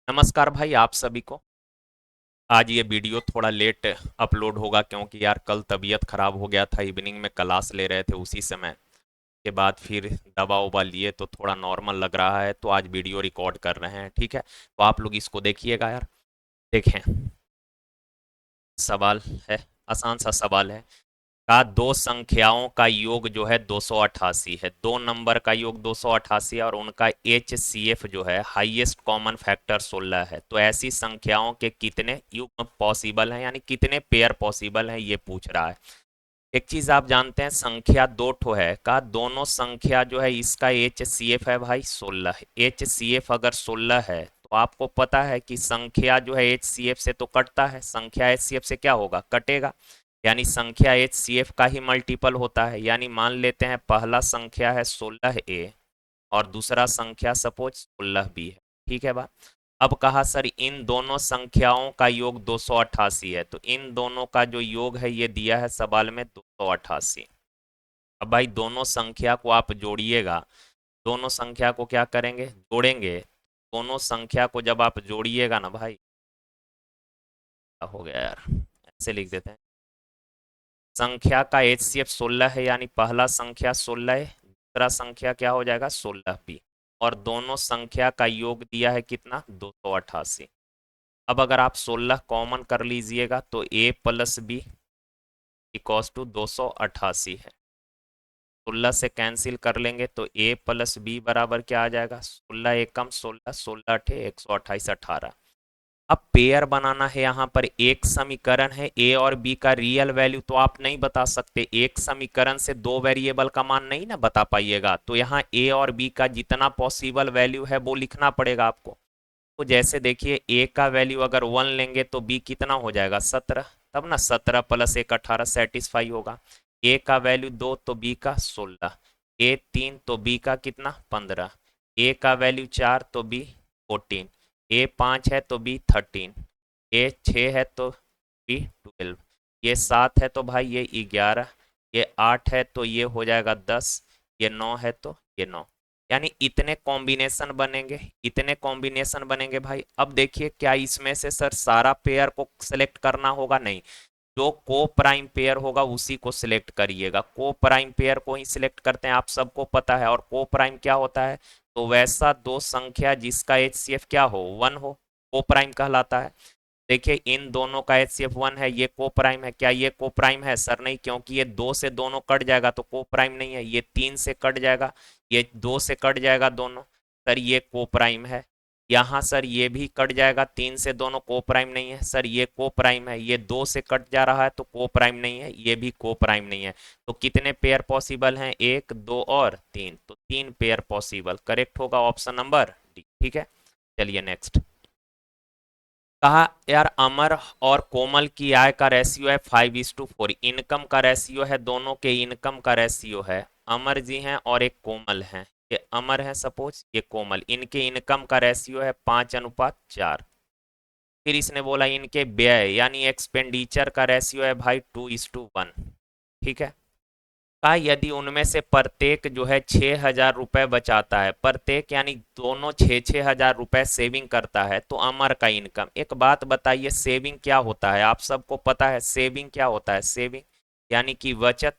नमस्कार भाई आप सभी को। आज ये वीडियो थोड़ा लेट अपलोड होगा क्योंकि यार कल तबीयत खराब हो गया था। इवनिंग में क्लास ले रहे थे, उसी समय के बाद फिर दवा उवा लिए तो थोड़ा नॉर्मल लग रहा है, तो आज वीडियो रिकॉर्ड कर रहे हैं। ठीक है, तो आप लोग इसको देखिएगा यार। देखें, सवाल है, आसान सा सवाल है। का दो संख्याओं का योग जो है 288 है। दो नंबर का योग 288 है और उनका एच सी एफ जो है हाईएस्ट कॉमन फैक्टर 16 है। तो ऐसी संख्याओं के कितने युग्म पॉसिबल हैं, यानी कितने पेयर पॉसिबल हैं, ये पूछ रहा है। एक चीज आप जानते हैं, संख्या दो ठो है। का दोनों संख्या जो है इसका एच सी एफ है भाई 16। एच सी एफ अगर 16 है तो आपको पता है कि संख्या जो है एच सी एफ से तो कटता है, संख्या एच सी एफ से क्या होगा, कटेगा। यानी संख्या एच सी एफ का ही मल्टीपल होता है। यानी मान लेते हैं पहला संख्या है 16 ए और दूसरा संख्या सपोज 16 बी है। ठीक है बात। अब कहा सर इन दोनों संख्याओं का योग 288 है, तो इन दोनों का जो योग है ये दिया है सवाल में 288। अब भाई दोनों संख्या को आप जोड़िएगा। दोनों संख्या को क्या करेंगे, जोड़ेंगे। दोनों संख्या को जब आप जोड़िएगा ना भाई, क्या हो गया यार, ऐसे लिख देते हैं। संख्या का एच सी एफ 16 है, यानी पहला संख्या 16 है, दूसरा संख्या क्या हो जाएगा 16 बी। और दोनों संख्या का योग दिया है कितना, 288। अब अगर आप 16 कॉमन कर लीजिएगा तो ए प्लस बी इक्वस टू 288 है। 16 से कैंसिल कर लेंगे तो ए प्लस बी बराबर क्या आ जाएगा, 16 एकम 16, 16 अठे 128, 18। अब पेयर बनाना है, यहाँ पर एक समीकरण है ए और बी का रियल वैल्यू तो आप नहीं बता सकते। एक समीकरण से दो वेरिएबल का मान नहीं ना बता पाइएगा, तो यहाँ ए और बी का जितना पॉसिबल वैल्यू है वो लिखना पड़ेगा आपको। तो जैसे देखिए ए का वैल्यू अगर 1 लेंगे तो बी कितना हो जाएगा 17, तब ना 17 प्लस 1 18 सेटिस्फाई होगा। ए का वैल्यू 2 तो बी का 16, ए 3 तो बी का कितना 15, ए का वैल्यू 4 तो बी 14, ए 5 है तो बी 13, ये 6 है तो बी 12, ये 7 है तो भाई ये 11, ये 8 है तो ये हो जाएगा 10, ये 9 है तो ये 9। यानी इतने कॉम्बिनेशन बनेंगे, इतने कॉम्बिनेशन बनेंगे भाई। अब देखिए क्या इसमें से सर सारा पेयर को सिलेक्ट करना होगा, नहीं। जो को प्राइम पेयर होगा उसी को सिलेक्ट करिएगा। को प्राइम पेयर को ही सिलेक्ट करते हैं, आप सबको पता है। और को प्राइम क्या होता है, तो वैसा दो संख्या जिसका एचसीएफ क्या हो 1 हो, को प्राइम कहलाता है। देखिए इन दोनों का एचसीएफ 1 है, ये को प्राइम है। क्या ये को प्राइम है सर, नहीं, क्योंकि ये 2 से दोनों कट जाएगा तो को प्राइम नहीं है। ये 3 से कट जाएगा, ये 2 से कट जाएगा दोनों, सर ये को प्राइम है। यहाँ सर ये भी कट जाएगा, 3 से दोनों को प्राइम नहीं है, सर ये को प्राइम है। ये 2 से कट जा रहा है तो को प्राइम नहीं है, ये भी को प्राइम नहीं है। तो कितने पेयर पॉसिबल हैं, 1 2 और 3, तो 3 पेयर पॉसिबल। करेक्ट होगा ऑप्शन नंबर डी। ठीक है, चलिए नेक्स्ट। कहा यार अमर और कोमल की आय का रेशियो है 5:4। इनकम का रेशियो है, दोनों के इनकम का रेशियो है। अमर जी हैं और एक कोमल है। ये अमर है सपोज, ये कोमल, इनके इनकम का रेशियो है 5:4। फिर इसने बोला इनके व्यय यानी एक्सपेंडिचर का रेशियो है भाई 2:1। ठीक है। कहा यदि उनमें से प्रत्येक जो है 6,000 रुपए बचाता है, प्रत्येक यानी दोनों 6,000 रुपए सेविंग करता है, तो अमर का इनकम। एक बात बताइए, सेविंग क्या होता है, आप सबको पता है सेविंग क्या होता है। सेविंग यानी कि बचत।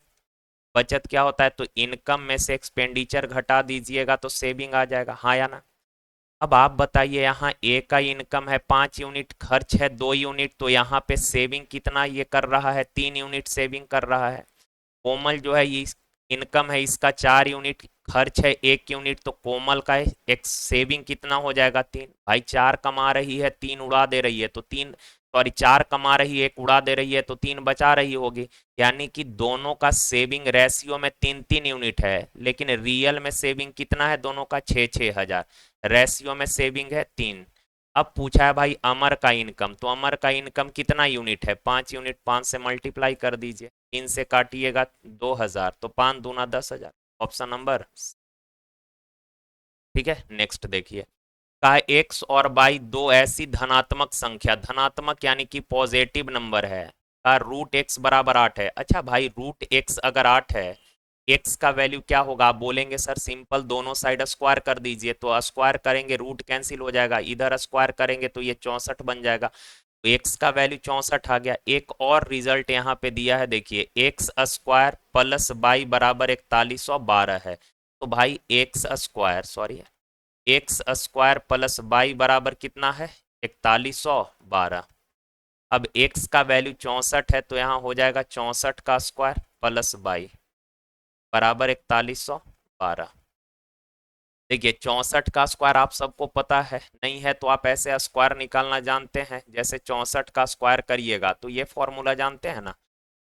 बचत क्या होता है, तो इनकम में से एक्सपेंडिचर घटा दीजिएगा तो सेविंग आ जाएगा, हाँ या ना। अब आप बताइए, यहाँ ए का इनकम है 5 यूनिट, खर्च है 2 यूनिट, तो यहाँ पे सेविंग कितना ये कर रहा है, 3 यूनिट सेविंग कर रहा है। कोमल जो है ये इनकम है इसका 4 यूनिट, खर्च है 1 यूनिट, तो कोमल का एक सेविंग कितना हो जाएगा 3। भाई 4 कमा रही है 3 उड़ा दे रही है, तो 3, सॉरी 4 कमा रही है 1 उड़ा दे रही है, तो 3 बचा रही होगी। यानी कि दोनों का सेविंग रेशियो में 3-3 यूनिट है, लेकिन रियल में सेविंग कितना है दोनों का, 6-6 हज़ार। रेशियो में सेविंग है 3। अब पूछा है भाई अमर का इनकम, तो अमर का इनकम कितना यूनिट है, 5 यूनिट। 5 से मल्टीप्लाई कर दीजिए, 3 से काटिएगा 2,000, तो 5 दूना 10,000। Option number. ठीक है, नेक्स्ट देखिए। का एक्स और वाई दो ऐसी धनात्मक संख्या, धनात्मक यानी कि पॉजिटिव नंबर है, का रूट एक्स बराबर 8 है। अच्छा भाई रूट एक्स अगर 8 है एक्स का वैल्यू क्या होगा, आप बोलेंगे सर सिंपल दोनों साइड स्क्वायर कर दीजिए, तो स्क्वायर करेंगे रूट कैंसिल हो जाएगा, इधर स्क्वायर करेंगे तो ये 64 बन जाएगा। तो एक्स का वैल्यू 64 आ गया। एक और रिजल्ट यहाँ पे दिया है, देखिए एक्स स्क्वायर प्लस बाई बराबर 4112 है। तो भाई एक्स स्क्वायर प्लस बाई बराबर कितना है, 4112। अब एक्स का वैल्यू 64 है, तो यहाँ हो जाएगा 64 का स्क्वायर प्लस बाई बराबर 4112। देखिए 64 का स्क्वायर आप सबको पता है, नहीं है तो आप ऐसे स्क्वायर निकालना जानते हैं, जैसे 64 का स्क्वायर करिएगा तो ये फॉर्मूला जानते हैं ना,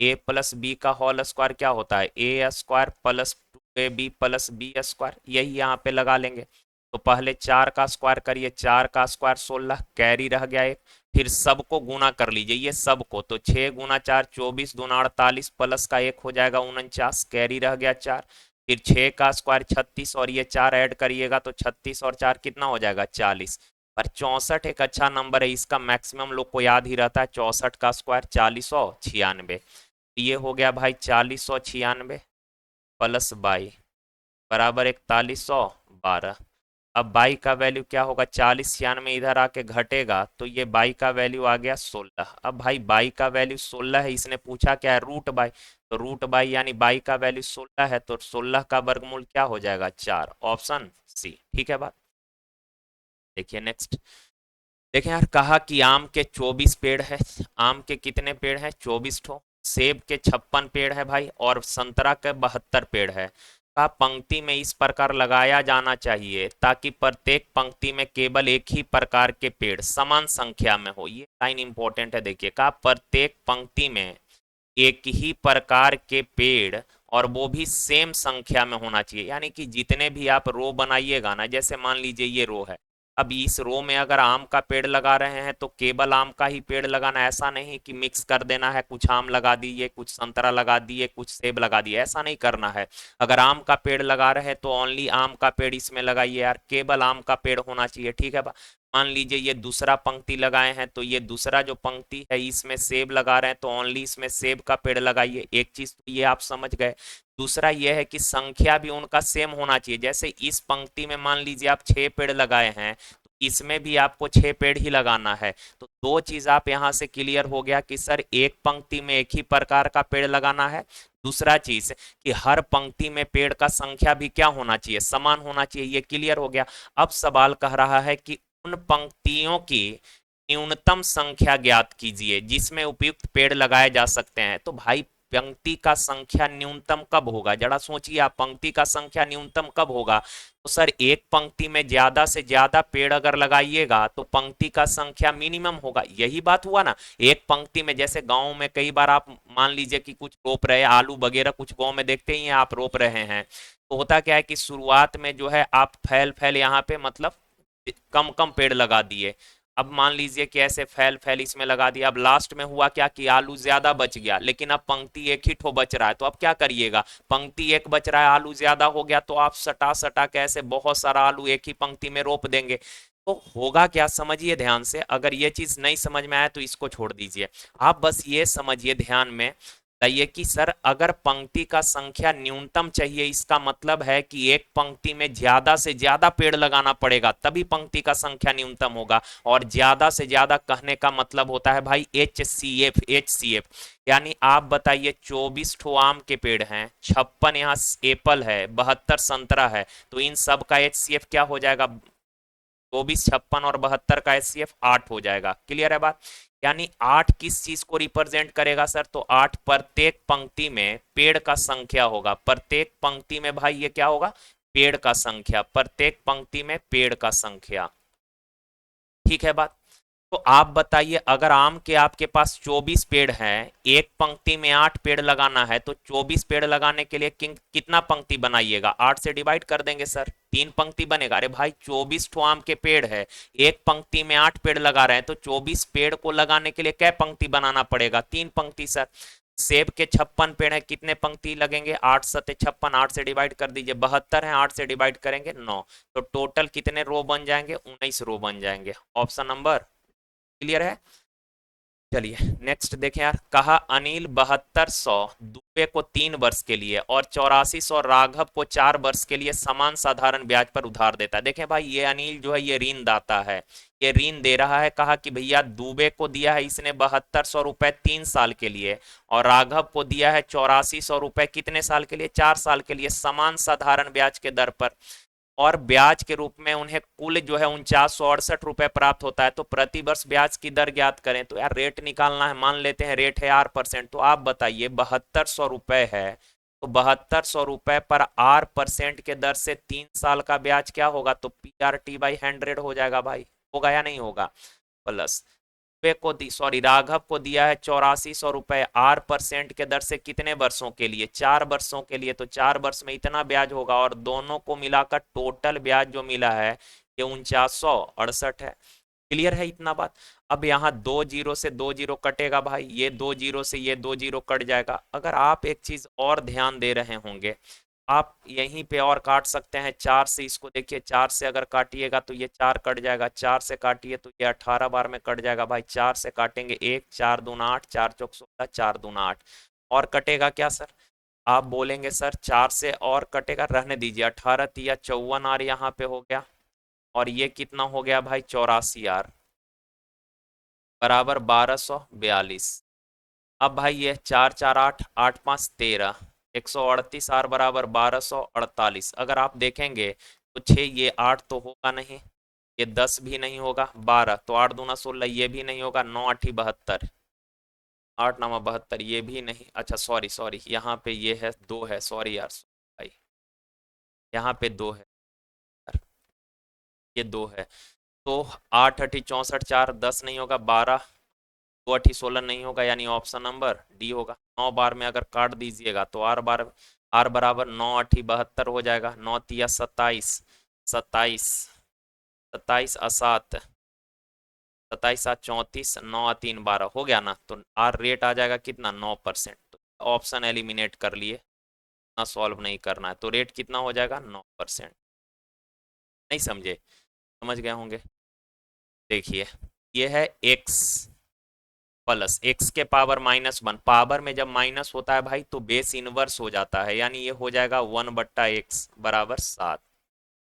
ए प्लस बी का होल स्क्वायर क्या होता है, A square plus 2ab plus B square, यही यहाँ पे लगा लेंगे। तो पहले 4 का स्क्वायर करिए, 4 का स्क्वायर 16, कैरी रह गया एक, फिर सबको गुना कर लीजिए ये सबको, तो 6 गुना 4 24 दूना 48 प्लस का एक हो जाएगा 49, कैरी रह गया 4, फिर 6 का स्क्वायर 36 और ये 4 ऐड करिएगा तो 36 और 4 कितना हो जाएगा 40। पर 64 एक अच्छा नंबर है, इसका मैक्सिमम लोग को याद ही रहता है, 64 का स्क्वायर 4096। ये हो गया भाई 4096 प्लस बाई बराबर 4112। अब बाई का वैल्यू क्या होगा, 4096 इधर आके घटेगा तो ये बाई का वैल्यू आ गया 16। अब भाई बाई का वैल्यू 16 है, इसने पूछा क्या है, रूट बाई, तो रूट बाई यानी बाई का वैल्यू 16 है, तो 16 का वर्गमूल क्या हो जाएगा 4, ऑप्शन सी, ठीक है बात। देखिए नेक्स्ट, देखें यार, कहा कि आम के 24 पेड़ है, आम के कितने पेड़ हैं 24 ठो, सेब के 56 पेड़ है भाई, और संतरा के 72 पेड़ है। का पंक्ति में इस प्रकार लगाया जाना चाहिए ताकि प्रत्येक पंक्ति में केवल एक ही प्रकार के पेड़ समान संख्या में हो, ये लाइन इंपॉर्टेंट है, देखिए का प्रत्येक पंक्ति में एक ही प्रकार के पेड़ और वो भी सेम संख्या में होना चाहिए, यानी कि जितने भी आप रो बनाइएगा ना, जैसे मान लीजिए ये रो है, अब इस रो में अगर आम का पेड़ लगा रहे हैं तो केवल आम का ही पेड़ लगाना, ऐसा नहीं कि मिक्स कर देना है, कुछ आम लगा दिए कुछ संतरा लगा दिए कुछ सेब लगा दिए, ऐसा नहीं करना है। अगर आम का पेड़ लगा रहे हैं तो ओनली आम का पेड़ इसमें लगाइए यार, केवल आम का पेड़ होना चाहिए, ठीक है। मान लीजिए ये दूसरा पंक्ति लगाए हैं, तो ये दूसरा जो पंक्ति है इसमें सेब लगा रहे हैं तो ओनली इसमें सेब का पेड़ लगाइए, एक चीज तो ये आप समझ गए। दूसरा ये है कि संख्या भी उनका सेम होना चाहिए, जैसे इस पंक्ति में मान लीजिए आप 6 पेड़ लगाए हैं, तो इसमें भी आपको 6 पेड़ ही लगाना है। तो दो चीज आप यहाँ से क्लियर हो गया कि सर एक पंक्ति में एक ही प्रकार का पेड़ लगाना है, दूसरा चीज कि हर पंक्ति में पेड़ का संख्या भी क्या होना चाहिए, समान होना चाहिए, ये क्लियर हो गया। अब सवाल कह रहा है कि उन पंक्तियों की न्यूनतम संख्या ज्ञात कीजिए जिसमें उपयुक्त पेड़ लगाए जा सकते हैं। तो भाई पंक्ति का संख्या न्यूनतम कब होगा, जरा सोचिए आप, पंक्ति का संख्या न्यूनतम कब होगा, तो सर एक पंक्ति में ज्यादा से ज्यादा पेड़ अगर लगाइएगा तो पंक्ति का संख्या मिनिमम होगा, यही बात हुआ ना। एक पंक्ति में जैसे गांव में कई बार आप मान लीजिए कि कुछ रोप रहे आलू वगैरह, कुछ गांव में देखते ही हैं आप रोप रहे हैं, तो होता क्या है कि शुरुआत में जो है आप फैल फैल यहाँ पे मतलब कम कम पेड़ लगा दिए, अब मान लीजिए कि ऐसे फैल फैल इसमें लगा दिया, अब लास्ट में हुआ क्या कि आलू ज्यादा बच गया, लेकिन अब पंक्ति एक ही ठो बच रहा है, तो अब क्या करिएगा, पंक्ति एक बच रहा है आलू ज्यादा हो गया, तो आप सटा सटा के ऐसे बहुत सारा आलू एक ही पंक्ति में रोप देंगे, तो होगा क्या, समझिए ध्यान से, अगर ये चीज नहीं समझ में आया तो इसको छोड़ दीजिए, आप बस ये समझिए ध्यान में बताइए कि सर अगर पंक्ति का संख्या न्यूनतम चाहिए, इसका मतलब है कि एक पंक्ति में ज्यादा से ज्यादा पेड़ लगाना पड़ेगा तभी पंक्ति का संख्या न्यूनतम होगा, और ज्यादा से ज्यादा कहने का मतलब होता है भाई एच सी एफ, यानी आप बताइए 24 ठो आम के पेड़ हैं, 56 यहाँ एप्पल है, 72 संतरा है, तो इन सब का एच क्या हो जाएगा, 24 56 और 72 का एचसीएफ 8 हो जाएगा, क्लियर है बात। यानी 8 किस चीज को रिप्रेजेंट करेगा सर, तो 8 प्रत्येक पंक्ति में पेड़ का संख्या होगा, प्रत्येक पंक्ति में भाई ये क्या होगा, पेड़ का संख्या, प्रत्येक पंक्ति में पेड़ का संख्या, ठीक है बात। तो आप बताइए अगर आम के आपके पास 24 पेड़ हैं, एक पंक्ति में 8 पेड़ लगाना है, तो 24 पेड़ लगाने के लिए कितना पंक्ति बनाइएगा, 8 से डिवाइड कर देंगे सर, 3 पंक्ति बनेगा। अरे भाई 24 ठो आम के पेड़ है, एक पंक्ति में 8 पेड़ लगा रहे हैं, तो 24 पेड़ को लगाने के लिए क्या पंक्ति बनाना पड़ेगा, 3 पंक्ति सर। सेब के 56 पेड़ है, कितने पंक्ति लगेंगे, 8 सत्ते 56, 8 से डिवाइड कर दीजिए, 72 है, 8 से डिवाइड करेंगे 9, तो टोटल कितने रो बन जाएंगे, 19 रो बन जाएंगे, ऑप्शन नंबर, क्लियर है। चलिए नेक्स्ट देखें यार। कहा अनिल 7200 दुबे को 3 वर्ष के लिए और 8400 राघव को 4 वर्ष के लिए समान साधारण ब्याज पर उधार देता है। देखें भाई, ये अनिल जो है ये ऋण दाता है, ये ऋण दे रहा है। कहा कि भैया दुबे को दिया है इसने 7200 रुपए 3 साल के लिए, और राघव को दिया है 8400 रुपए कितने साल के लिए, 4 साल के लिए, समान साधारण ब्याज के दर पर। और ब्याज के रूप में उन्हें कुल जो है 4968 रुपए प्राप्त होता है। तो प्रति वर्ष ब्याज की दर ज्ञात करें। तो यार रेट निकालना है, मान लेते हैं रेट है 8%। तो आप बताइए 7200 रुपए है, तो 7200 रुपए पर 8% के दर से 3 साल का ब्याज क्या होगा, तो PRT/100 हो जाएगा भाई। होगा या नहीं होगा। प्लस पे को दी सॉरी राघव को दिया है 8400 रुपए 8% के दर से कितने वर्षों के लिए, 4 वर्षों के लिए। तो 4 वर्ष में इतना ब्याज होगा, और दोनों को मिलाकर टोटल ब्याज जो मिला है ये 4968 है। क्लियर है इतना बात। अब यहाँ 2 जीरो से 2 जीरो कटेगा भाई, ये 2 जीरो से ये 2 जीरो कट जाएगा। अगर आप एक चीज और ध्यान दे रहे होंगे, आप यहीं पे और काट सकते हैं 4 से। इसको देखिए, 4 से अगर काटिएगा तो ये 4 कट जाएगा, 4 से काटिए तो ये 18 बार में कट जाएगा भाई। 4 से काटेंगे 1, 4 दूना 8, 4 चौक 16, 4 दूना 8। और कटेगा क्या सर, आप बोलेंगे सर 4 से और कटेगा, रहने दीजिए। 18 तिया 54 आर यहाँ पे हो गया, और ये कितना हो गया भाई 84 आर बराबर 1242। अब भाई ये 4 4 8, 8 5 13, 138 आर बराबर 1248। अगर आप देखेंगे तो 6, ये 8 तो होगा नहीं, ये 10 भी नहीं होगा, 12 तो 8 दूना 16, ये भी नहीं होगा, 9 8 72, 8 9 72, ये भी नहीं। अच्छा सॉरी सॉरी, यहाँ पे ये है 2 है, सॉरी यार भाई, यहाँ पे 2 है यार, ये 2 है। तो 8 8 64, 4 10 नहीं होगा, 12 2 8 16 नहीं होगा, यानी ऑप्शन नंबर डी होगा। 9 बार में अगर काट दीजिएगा तो आर बराबर 9 8 72 हो जाएगा। 9 तिया 27, 27, 27 आ 7, 27 आ 34, 9 आ 3 12 हो गया ना। तो आर रेट आ जाएगा कितना, 9%। तो ऑप्शन एलिमिनेट कर लिए, ना सॉल्व नहीं करना है। तो रेट कितना हो जाएगा, 9%। नहीं समझे, समझ गए होंगे। देखिए ये है एक्स प्लस एक्स के पावर -1। पावर में जब माइनस होता है भाई तो बेस इनवर्स हो जाता है, यानी ये हो जाएगा 1/x बराबर 7।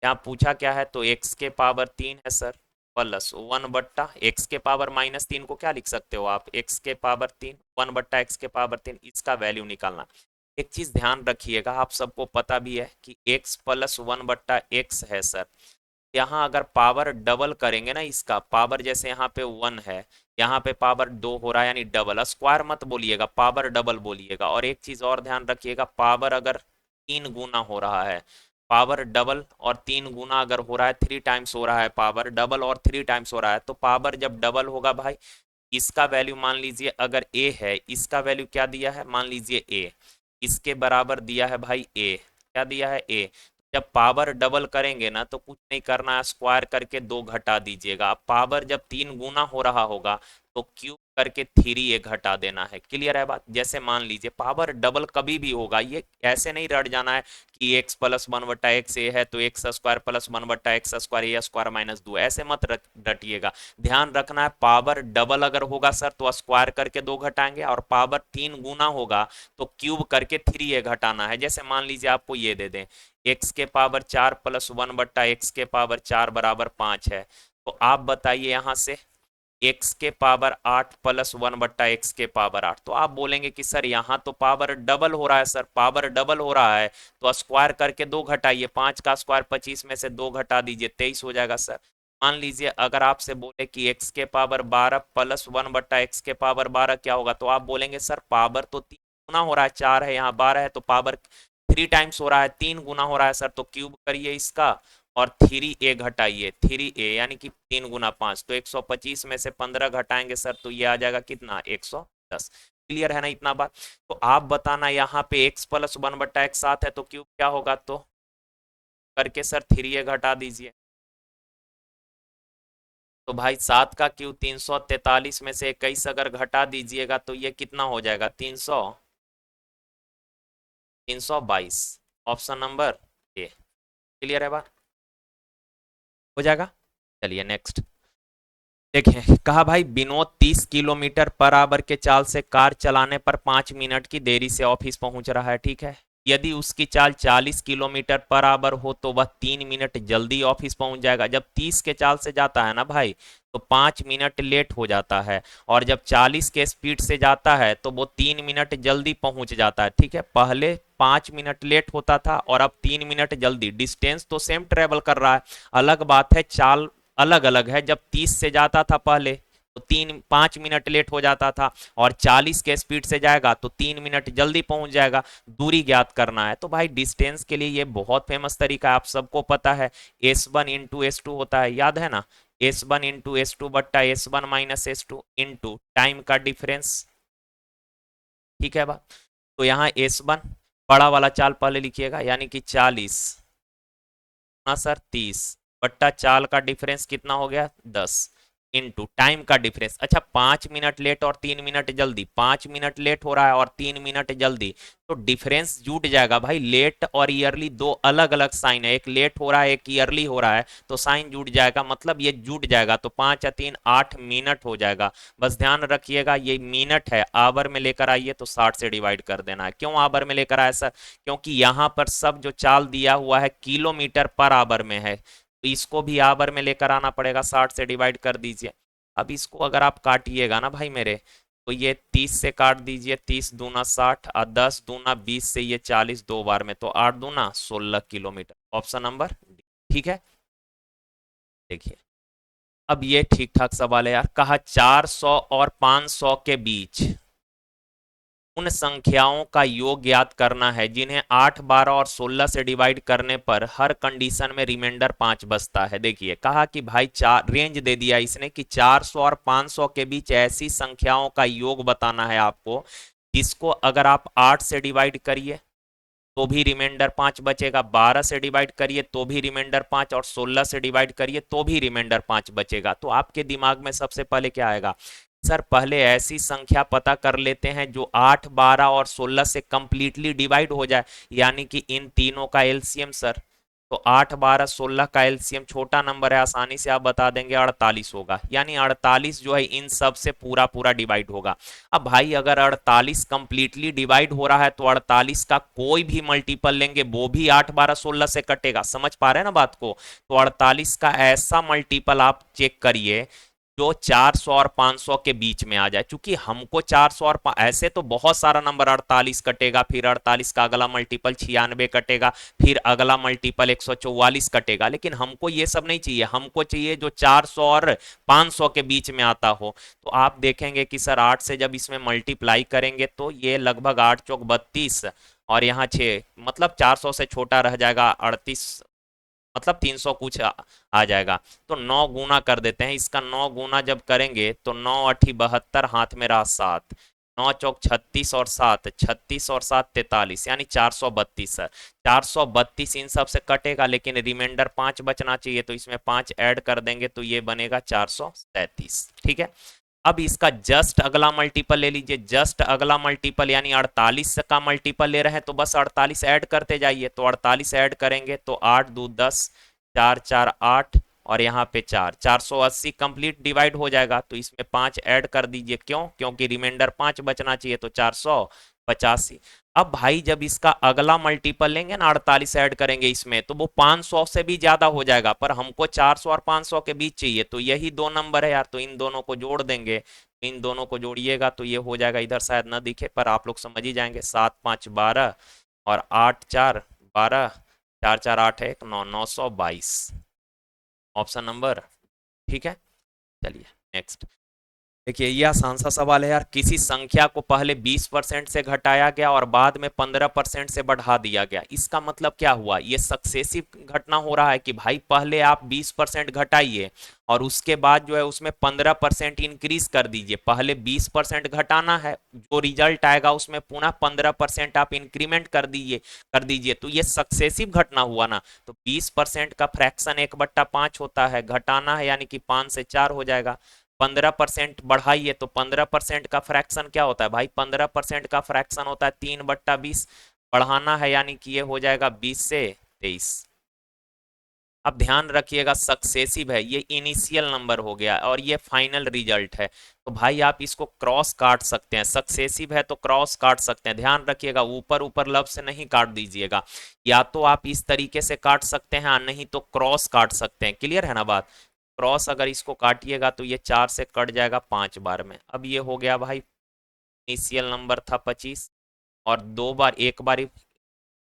यहाँ पूछा क्या है, तो एक्स के पावर 3 है सर, प्लस 1/x के पावर -3 को क्या लिख सकते हो आप, एक्स के पावर 3, 1/x के पावर 3, इसका वैल्यू निकालना। एक चीज ध्यान रखिएगा, आप सबको पता भी है कि x प्लस 1/x है सर। यहाँ अगर पावर डबल करेंगे ना, इसका पावर जैसे यहाँ पे 1 है, यहाँ पे पावर 2 हो रहा है, यानी डबल। स्क्वायर मत बोलिएगा, पावर डबल बोलिएगा। और एक चीज और ध्यान रखिएगा, पावर अगर 3 गुना हो रहा है, पावर डबल और 3 गुना अगर हो रहा है, 3 टाइम्स हो रहा है, पावर डबल और 3 टाइम्स हो रहा है, तो पावर जब डबल होगा भाई, इसका वैल्यू मान लीजिए अगर ए है, इसका वैल्यू क्या दिया है, मान लीजिए ए, इसके बराबर दिया है भाई ए, क्या दिया है ए। जब पावर डबल करेंगे ना तो कुछ नहीं करना है, स्क्वायर करके 2 घटा दीजिएगा। अब पावर जब 3 गुना हो रहा होगा तो क्यूब करके 3 घटा देना है। क्लियर है बात। जैसे मान लीजिए पावर डबल कभी भी होगा, ये ऐसे नहीं रट जाना है कि एक्स प्लस 1/x ए है तो x square plus 1/x square A square -2, ऐसे मत रटिएगा। ध्यान रखना है, पावर डबल अगर होगा सर तो स्क्वायर करके 2 घटाएंगे, और पावर 3 गुना होगा तो क्यूब करके 3 घटाना है। जैसे मान लीजिए आपको ये दे दें, एक्स के पावर 4 प्लस 1/x के पावर 4 बराबर 5 है, तो आप बताइए यहाँ से एक्स के पावर 8 प्लस 1/x के पावर 8। तो आप बोलेंगे कि सर यहाँ तो पावर डबल हो रहा है। सर पावर डबल हो रहा है तो स्क्वायर करके 2 घटाइए, 5 का स्क्वायर 25 में से 2 घटा दीजिए, 23 हो जाएगा सर। मान लीजिए अगर आपसे बोले कि एक्स के पावर 12 प्लस 1/x के पावर 12 क्या होगा, तो आप बोलेंगे सर पावर तो 3 गुना हो रहा है, 4 है यहाँ 12 है, तो पावर 3 टाइम्स हो रहा है, 3 गुना हो रहा है सर, तो क्यूब करिए इसका और 3a घटाइए, 3a यानी कि 3 गुना 5, तो 125 में से 15 घटाएंगे सर तो ये आ जाएगा कितना, 110। क्लियर है ना इतना बात। तो आप बताना यहाँ पे x प्लस 1/x 7 है तो क्यूब क्या होगा, तो करके सर 3a घटा दीजिए। तो भाई 7 का क्यूब 343 में से 21 अगर घटा दीजिएगा तो ये कितना हो जाएगा, 322। Option number A. क्लियर है बात, हो जाएगा। चलिए नेक्स्ट। देखें, कहा भाई विनोद 30 किलोमीटर पर आवर के चाल से कार चलाने पर 5 मिनट की देरी से ऑफिस पहुंच रहा है, ठीक है। यदि उसकी चाल 40 किलोमीटर पर आवर हो तो वह 3 मिनट जल्दी ऑफिस पहुंच जाएगा। जब 30 के चाल से जाता है ना भाई, तो 5 मिनट लेट हो जाता है। और जब 40 के स्पीड से जाता है तो वो 3 मिनट जल्दी पहुंच जाता है, ठीक है। पहले 5 मिनट लेट होता था और अब 3 मिनट जल्दी। डिस्टेंस तो सेम ट्रेवल कर रहा है, अलग बात है चाल अलग अलग है। जब 30 से जाता था पहले तो 5 मिनट लेट हो जाता था, और 40 के स्पीड से जाएगा तो 3 मिनट जल्दी पहुंच जाएगा। दूरी ज्ञात करना है तो भाई डिस्टेंस के लिए ये बहुत फेमस तरीका है, आप सबको पता है। S1 × S2 होता है, याद है ना। S1 × S2 बट्टा S1 - S2 इंटू टाइम का डिफरेंस, ठीक है बा। तो यहाँ S1 बड़ा वाला चाल पहले लिखिएगा, यानी कि 40 ना सर 30 बट्टा चाल का डिफरेंस कितना हो गया 10 इनटू टाइम का डिफरेंस। अच्छा 5 मिनट लेट और 3 मिनट जल्दी, 5 मिनट लेट हो रहा है और 3 मिनट जल्दी, तो डिफरेंस जुट जाएगा भाई। लेट और ईयरली दो अलग अलग साइन है, एक लेट हो रहा है एक ईयरली हो रहा है, तो साइन जुट जाएगा, मतलब ये जुट जाएगा। तो 5 या 3 8 मिनट हो जाएगा। बस ध्यान रखिएगा ये मिनट है, आवर में लेकर आइए तो 60 से डिवाइड कर देना है। क्यों आवर में लेकर आया सर? क्योंकि यहाँ पर सब जो चाल दिया हुआ है किलोमीटर पर आवर में है, तो इसको भी आवर में लेकर आना पड़ेगा। 60 से डिवाइड कर दीजिए। अब इसको अगर आप काटिएगा ना भाई मेरे, तो ये 30 से काट दीजिए, 30 दूना 60 और 10 दूना 20 से ये 40 दो बार में, तो 8 दूना 16 किलोमीटर। ऑप्शन नंबर डी, ठीक है। देखिए, अब ये ठीक ठाक सवाल है यार। कहा 400 और 500 के बीच उन संख्याओं का योग ज्ञात करना है जिन्हें 8, 12 और 16 से डिवाइड करने पर हर कंडीशन में रिमाइंडर 5 बचता है। देखिए, कहा कि भाई चार रेंज दे दिया इसने कि 400 और 500 के बीच ऐसी संख्याओं का योग बताना है आपको, जिसको अगर आप 8 से डिवाइड करिए तो भी रिमाइंडर 5 बचेगा, 12 से डिवाइड करिए तो भी रिमाइंडर 5, और 16 से डिवाइड करिए तो भी रिमाइंडर 5 बचेगा। तो आपके दिमाग में सबसे पहले क्या आएगा? सर पहले ऐसी संख्या पता कर लेते हैं जो 8, 12 और 16 से कंप्लीटली डिवाइड हो जाए, यानी कि इन तीनों का एलसीएम सर। तो 8, 12, 16 का एलसीएम छोटा नंबर है, आसानी से आप बता देंगे 48 होगा, यानी 48 जो है इन सब से पूरा पूरा डिवाइड होगा। अब भाई अगर 48 कंप्लीटली डिवाइड हो रहा है तो 48 का कोई भी मल्टीपल लेंगे वो भी 8, 12, 16 से कटेगा। समझ पा रहे हैं ना बात को? तो 48 का ऐसा मल्टीपल आप चेक करिए जो 400 और 500 के बीच में आ जाए। क्योंकि हमको 400 और ऐसे तो बहुत सारा नंबर 48 कटेगा, फिर 48 का अगला मल्टीपल 96 कटेगा, फिर अगला मल्टीपल 144 कटेगा, लेकिन हमको ये सब नहीं चाहिए। हमको चाहिए जो 400 और 500 के बीच में आता हो। तो आप देखेंगे कि सर 8 से जब इसमें मल्टीप्लाई करेंगे तो ये लगभग 8 चौक 32 और यहाँ 6, मतलब 400 से छोटा रह जाएगा 38, मतलब 300 कुछ आ जाएगा। तो 9 गुना कर देते हैं इसका। 9 गुना जब करेंगे तो 9 अठी 72, हाथ में रहा 7, 9 चौक 36 और 7, 36 और 7 43, यानी 432 है। 432 इन सब से कटेगा, लेकिन रिमाइंडर 5 बचना चाहिए, तो इसमें 5 ऐड कर देंगे तो ये बनेगा 437, ठीक है। अब इसका जस्ट अगला मल्टीपल ले लीजिए, जस्ट अगला मल्टीपल यानी 48 का मल्टीपल ले रहे हैं तो बस 48 ऐड करते जाइए। तो 48 ऐड करेंगे तो 8 2 10, 4 4 8 और यहाँ पे 4, 480 कंप्लीट डिवाइड हो जाएगा। तो इसमें 5 ऐड कर दीजिए, क्यों? क्योंकि रिमाइंडर 5 बचना चाहिए, तो 485। अब भाई जब इसका अगला मल्टीपल लेंगे ना, 48 ऐड करेंगे इसमें, तो वो 500 से भी ज्यादा हो जाएगा, पर हमको 400 और 500 के बीच चाहिए, तो यही दो नंबर है यार, तो इन दोनों को जोड़ देंगे। इन दोनों को जोड़िएगा तो ये हो जाएगा, इधर शायद ना दिखे पर आप लोग समझ ही जाएंगे, 7 5 12 और 8 4 12, 4 4 8 1 9, 922। ऑप्शन नंबर, ठीक है। चलिए नेक्स्ट। देखिए ये आसान सा सवाल है यार। किसी संख्या को पहले 20% से घटाया गया और बाद में 15% से बढ़ा दिया गया, इसका मतलब क्या हुआ? ये सक्सेसिव घटना हो रहा है कि भाई पहले आप 20% घटाइए और उसके बाद जो है उसमें 15% इंक्रीज कर दीजिए। पहले 20% घटाना है, जो रिजल्ट आएगा उसमें पुनः 15% आप इंक्रीमेंट कर दीजिए, तो ये सक्सेसिव घटना हुआ ना। तो 20% का फ्रैक्शन 1/5 होता है, घटाना है यानी कि 5 से 4 हो जाएगा। 15% बढ़ाइए तो 15% का फ्रैक्शन क्या होता है भाई? 15% का फ्रैक्शन होता है 3/20। बढ़ाना है यानी कि ये हो जाएगा 20 से 23। अब ध्यान रखिएगा सक्सेसिव है, ये इनिशियल नंबर हो गया और ये फाइनल रिजल्ट है। तो भाई आप इसको क्रॉस काट सकते हैं, सक्सेसिव है तो क्रॉस काट सकते हैं। ध्यान रखिएगा ऊपर ऊपर लब से नहीं काट दीजिएगा, या तो आप इस तरीके से काट सकते हैं, नहीं तो क्रॉस काट सकते हैं। क्लियर है ना बात? क्रॉस अगर इसको काटिएगा तो ये 4 से कट जाएगा 5 बार में। अब ये हो गया भाई, इनिशियल नंबर था 25 और दो बार, एक बार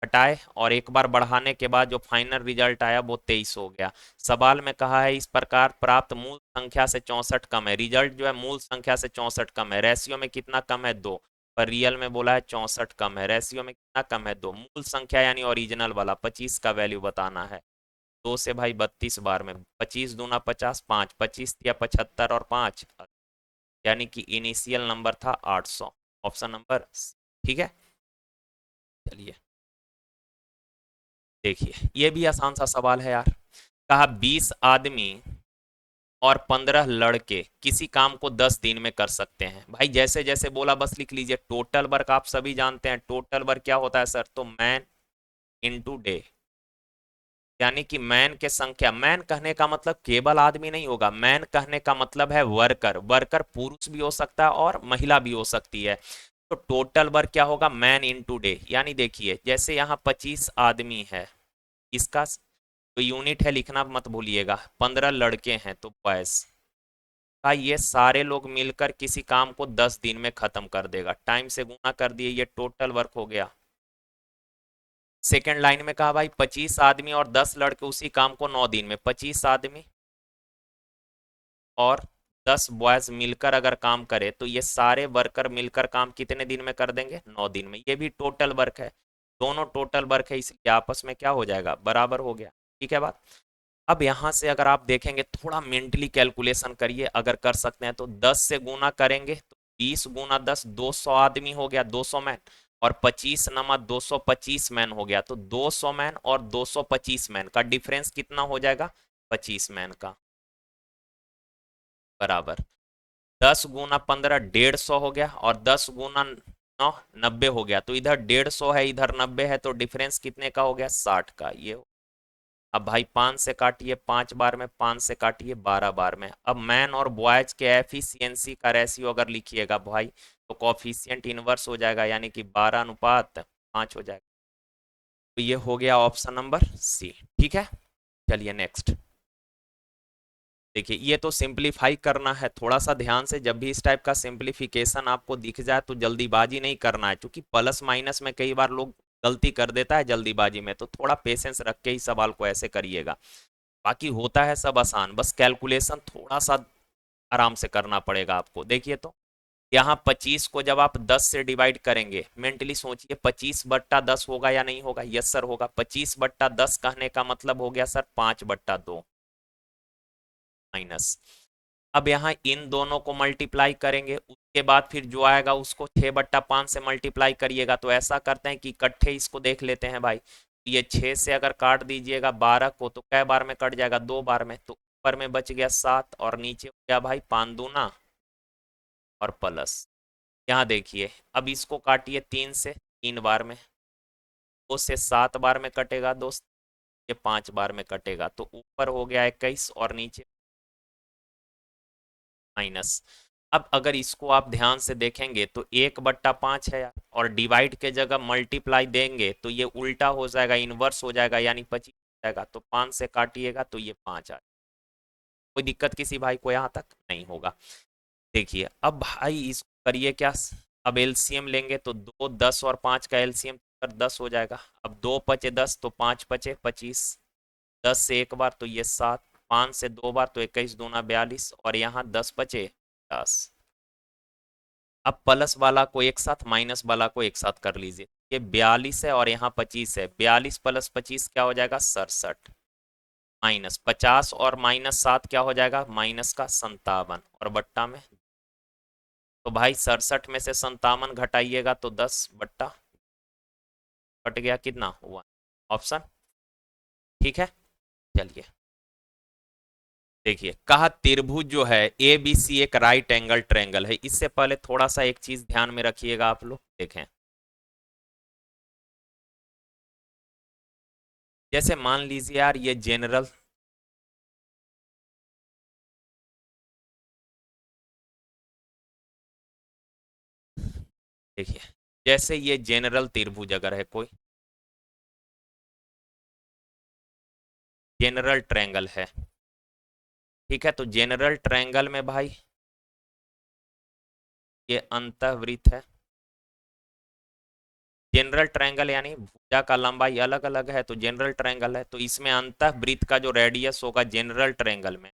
हटाए और एक बार बढ़ाने के बाद जो फाइनल रिजल्ट आया वो 23 हो गया। सवाल में कहा है इस प्रकार प्राप्त मूल संख्या से 64 कम है। रिजल्ट जो है मूल संख्या से 64 कम है। रेशियो में कितना कम है? 2। पर रियल में बोला है 64 कम है। रेशियो में कितना कम है? 2। मूल संख्या यानी ओरिजिनल वाला 25 का वैल्यू बताना है। 2 से भाई 32 बार में, 25 दूना 50, 5 25 या 75 और 5, यानी कि इनिशियल नंबर था 800। ऑप्शन नंबर, ठीक है। चलिए देखिए, ये भी आसान सा सवाल है यार। कहा 20 आदमी और 15 लड़के किसी काम को 10 दिन में कर सकते हैं। भाई जैसे जैसे बोला बस लिख लीजिए। टोटल वर्क आप सभी जानते हैं, टोटल वर्क क्या होता है सर? तो मैन इनटू डे, यानी कि मैन के संख्या, मैन कहने का मतलब केवल आदमी नहीं होगा, मैन कहने का मतलब है वर्कर। वर्कर पुरुष भी हो सकता है और महिला भी हो सकती है। तो टोटल वर्क क्या होगा? Man into day. यानी देखिए जैसे यहाँ 25 आदमी है, इसका तो यूनिट है लिखना मत भूलिएगा। 15 लड़के हैं तो बॉयज का, ये सारे लोग मिलकर किसी काम को 10 दिन में खत्म कर देगा। टाइम से गुना कर दिए, ये टोटल वर्क हो गया। सेकेंड लाइन में कहा भाई 25 आदमी और 10 लड़के उसी काम को 9 दिन में, 25 आदमी और 10 बॉयज मिलकर अगर काम करे तो ये सारे वर्कर मिलकर काम कितने दिन में कर देंगे? 9 दिन में। ये भी टोटल वर्क है, दोनों टोटल वर्क है, इसलिए आपस में क्या हो जाएगा? बराबर हो गया। ठीक है बात। अब यहां से अगर आप देखेंगे, थोड़ा मेंटली कैलकुलेशन करिए, अगर कर सकते हैं तो 10 से गुना करेंगे तो 20 गुना 10 200 आदमी हो गया, 200 मैन, और 25 नमा 225 मैन हो गया। तो 200 मैन और 225 मैन का डिफरेंस कितना हो जाएगा? 25 मैन का, बराबर 10 गुना 15 150 हो गया, और 10 गुना 9 90 हो गया। तो इधर 150 है इधर 90 है, तो डिफरेंस कितने का हो गया? 60 का। ये अब भाई 5 से काटिए 5 बार में, 5 से काटिए 12 बार में। अब मैन और बॉयज के एफिशिएंसी का रेशियो अगर लिखिएगा भाई, तो कोफिशिएंट इनवर्स हो जाएगा, यानी कि 12:5 हो जाएगा। तो ये हो गया ऑप्शन नंबर सी। ठीक है, चलिए नेक्स्ट। देखिए ये तो सिंप्लीफाई करना है, थोड़ा सा ध्यान से। जब भी इस टाइप का सिंप्लीफिकेशन आपको दिख जाए तो जल्दीबाजी नहीं करना है, क्योंकि प्लस माइनस में कई बार लोग गलती कर देता है जल्दीबाजी में। तो थोड़ा पेशेंस रख के ही सवाल को ऐसे करिएगा। बाकी होता है सब आसान, बस कैलकुलेशन थोड़ा सा आराम से करना पड़ेगा आपको। देखिए तो यहाँ 25 को जब आप 10 से डिवाइड करेंगे, मेंटली सोचिए 25/10 होगा या नहीं होगा? यस सर होगा। 25/10 कहने का मतलब हो गया सर 5/2 माइनस। अब यहाँ इन दोनों को मल्टीप्लाई करेंगे, उसके बाद फिर जो आएगा उसको 6/5 से मल्टीप्लाई करिएगा। तो ऐसा करते हैं कि इकट्ठे इसको देख लेते हैं भाई। ये 6 से अगर काट दीजिएगा 12 को तो कै बार में कट जाएगा? 2 बार में। तो ऊपर में बच गया 7 और नीचे हो गया भाई 5 दूना और प्लस। यहाँ देखिए अब इसको काटिए 3 से, 3 बार में। 2 से 7 बार में कटेगा दोस्त, ये 5 बार में कटेगा। तो ऊपर हो गया 21 और नीचे माइनस। अब अगर इसको आप ध्यान से देखेंगे तो 1/5 है यार, और डिवाइड के जगह मल्टीप्लाई देंगे तो ये उल्टा हो जाएगा, इनवर्स हो जाएगा, यानी 25 हो जाएगा। तो 5 से काटिएगा तो ये 5 आ। कोई दिक्कत किसी भाई को यहाँ तक नहीं होगा? देखिए अब भाई इसको करिए क्या, अब एलसीएम लेंगे तो 2 10 और 5 का एलसीएम कर 10 हो जाएगा। अब 2 पचे 10 तो 5 पचे 25, 10 से एक बार तो ये 7, 5 से 2 बार तो 21 दूना 42, और यहाँ 10 बचे 10। अब प्लस वाला को एक साथ, माइनस वाला को एक साथ कर लीजिए। ये 42 है और यहाँ 25 है, 42 प्लस 25 क्या हो जाएगा? 67, माइनस 50 और -7 क्या हो जाएगा? माइनस का 57, और बट्टा में। तो भाई 67 में से 57 घटाइएगा तो 10 बट्टा कट गया, कितना हुआ? ऑप्शन, ठीक है। चलिए देखिए, कहा त्रिभुज जो है ए बी सी एक राइट एंगल ट्रायंगल है। इससे पहले थोड़ा सा एक चीज ध्यान में रखिएगा आप लोग, देखें। जैसे मान लीजिए यार ये जनरल देखिए, जैसे ये जनरल त्रिभुज अगर है कोई, जनरल ट्रायंगल है, ठीक है, तो जनरल ट्रायंगल में भाई ये अंतःवृत्त है। जनरल ट्रायंगल यानी भुजा का लंबाई अलग अलग है, तो जनरल ट्रायंगल है, तो इसमें अंतःवृत्त का जो रेडियस होगा जनरल ट्रायंगल में,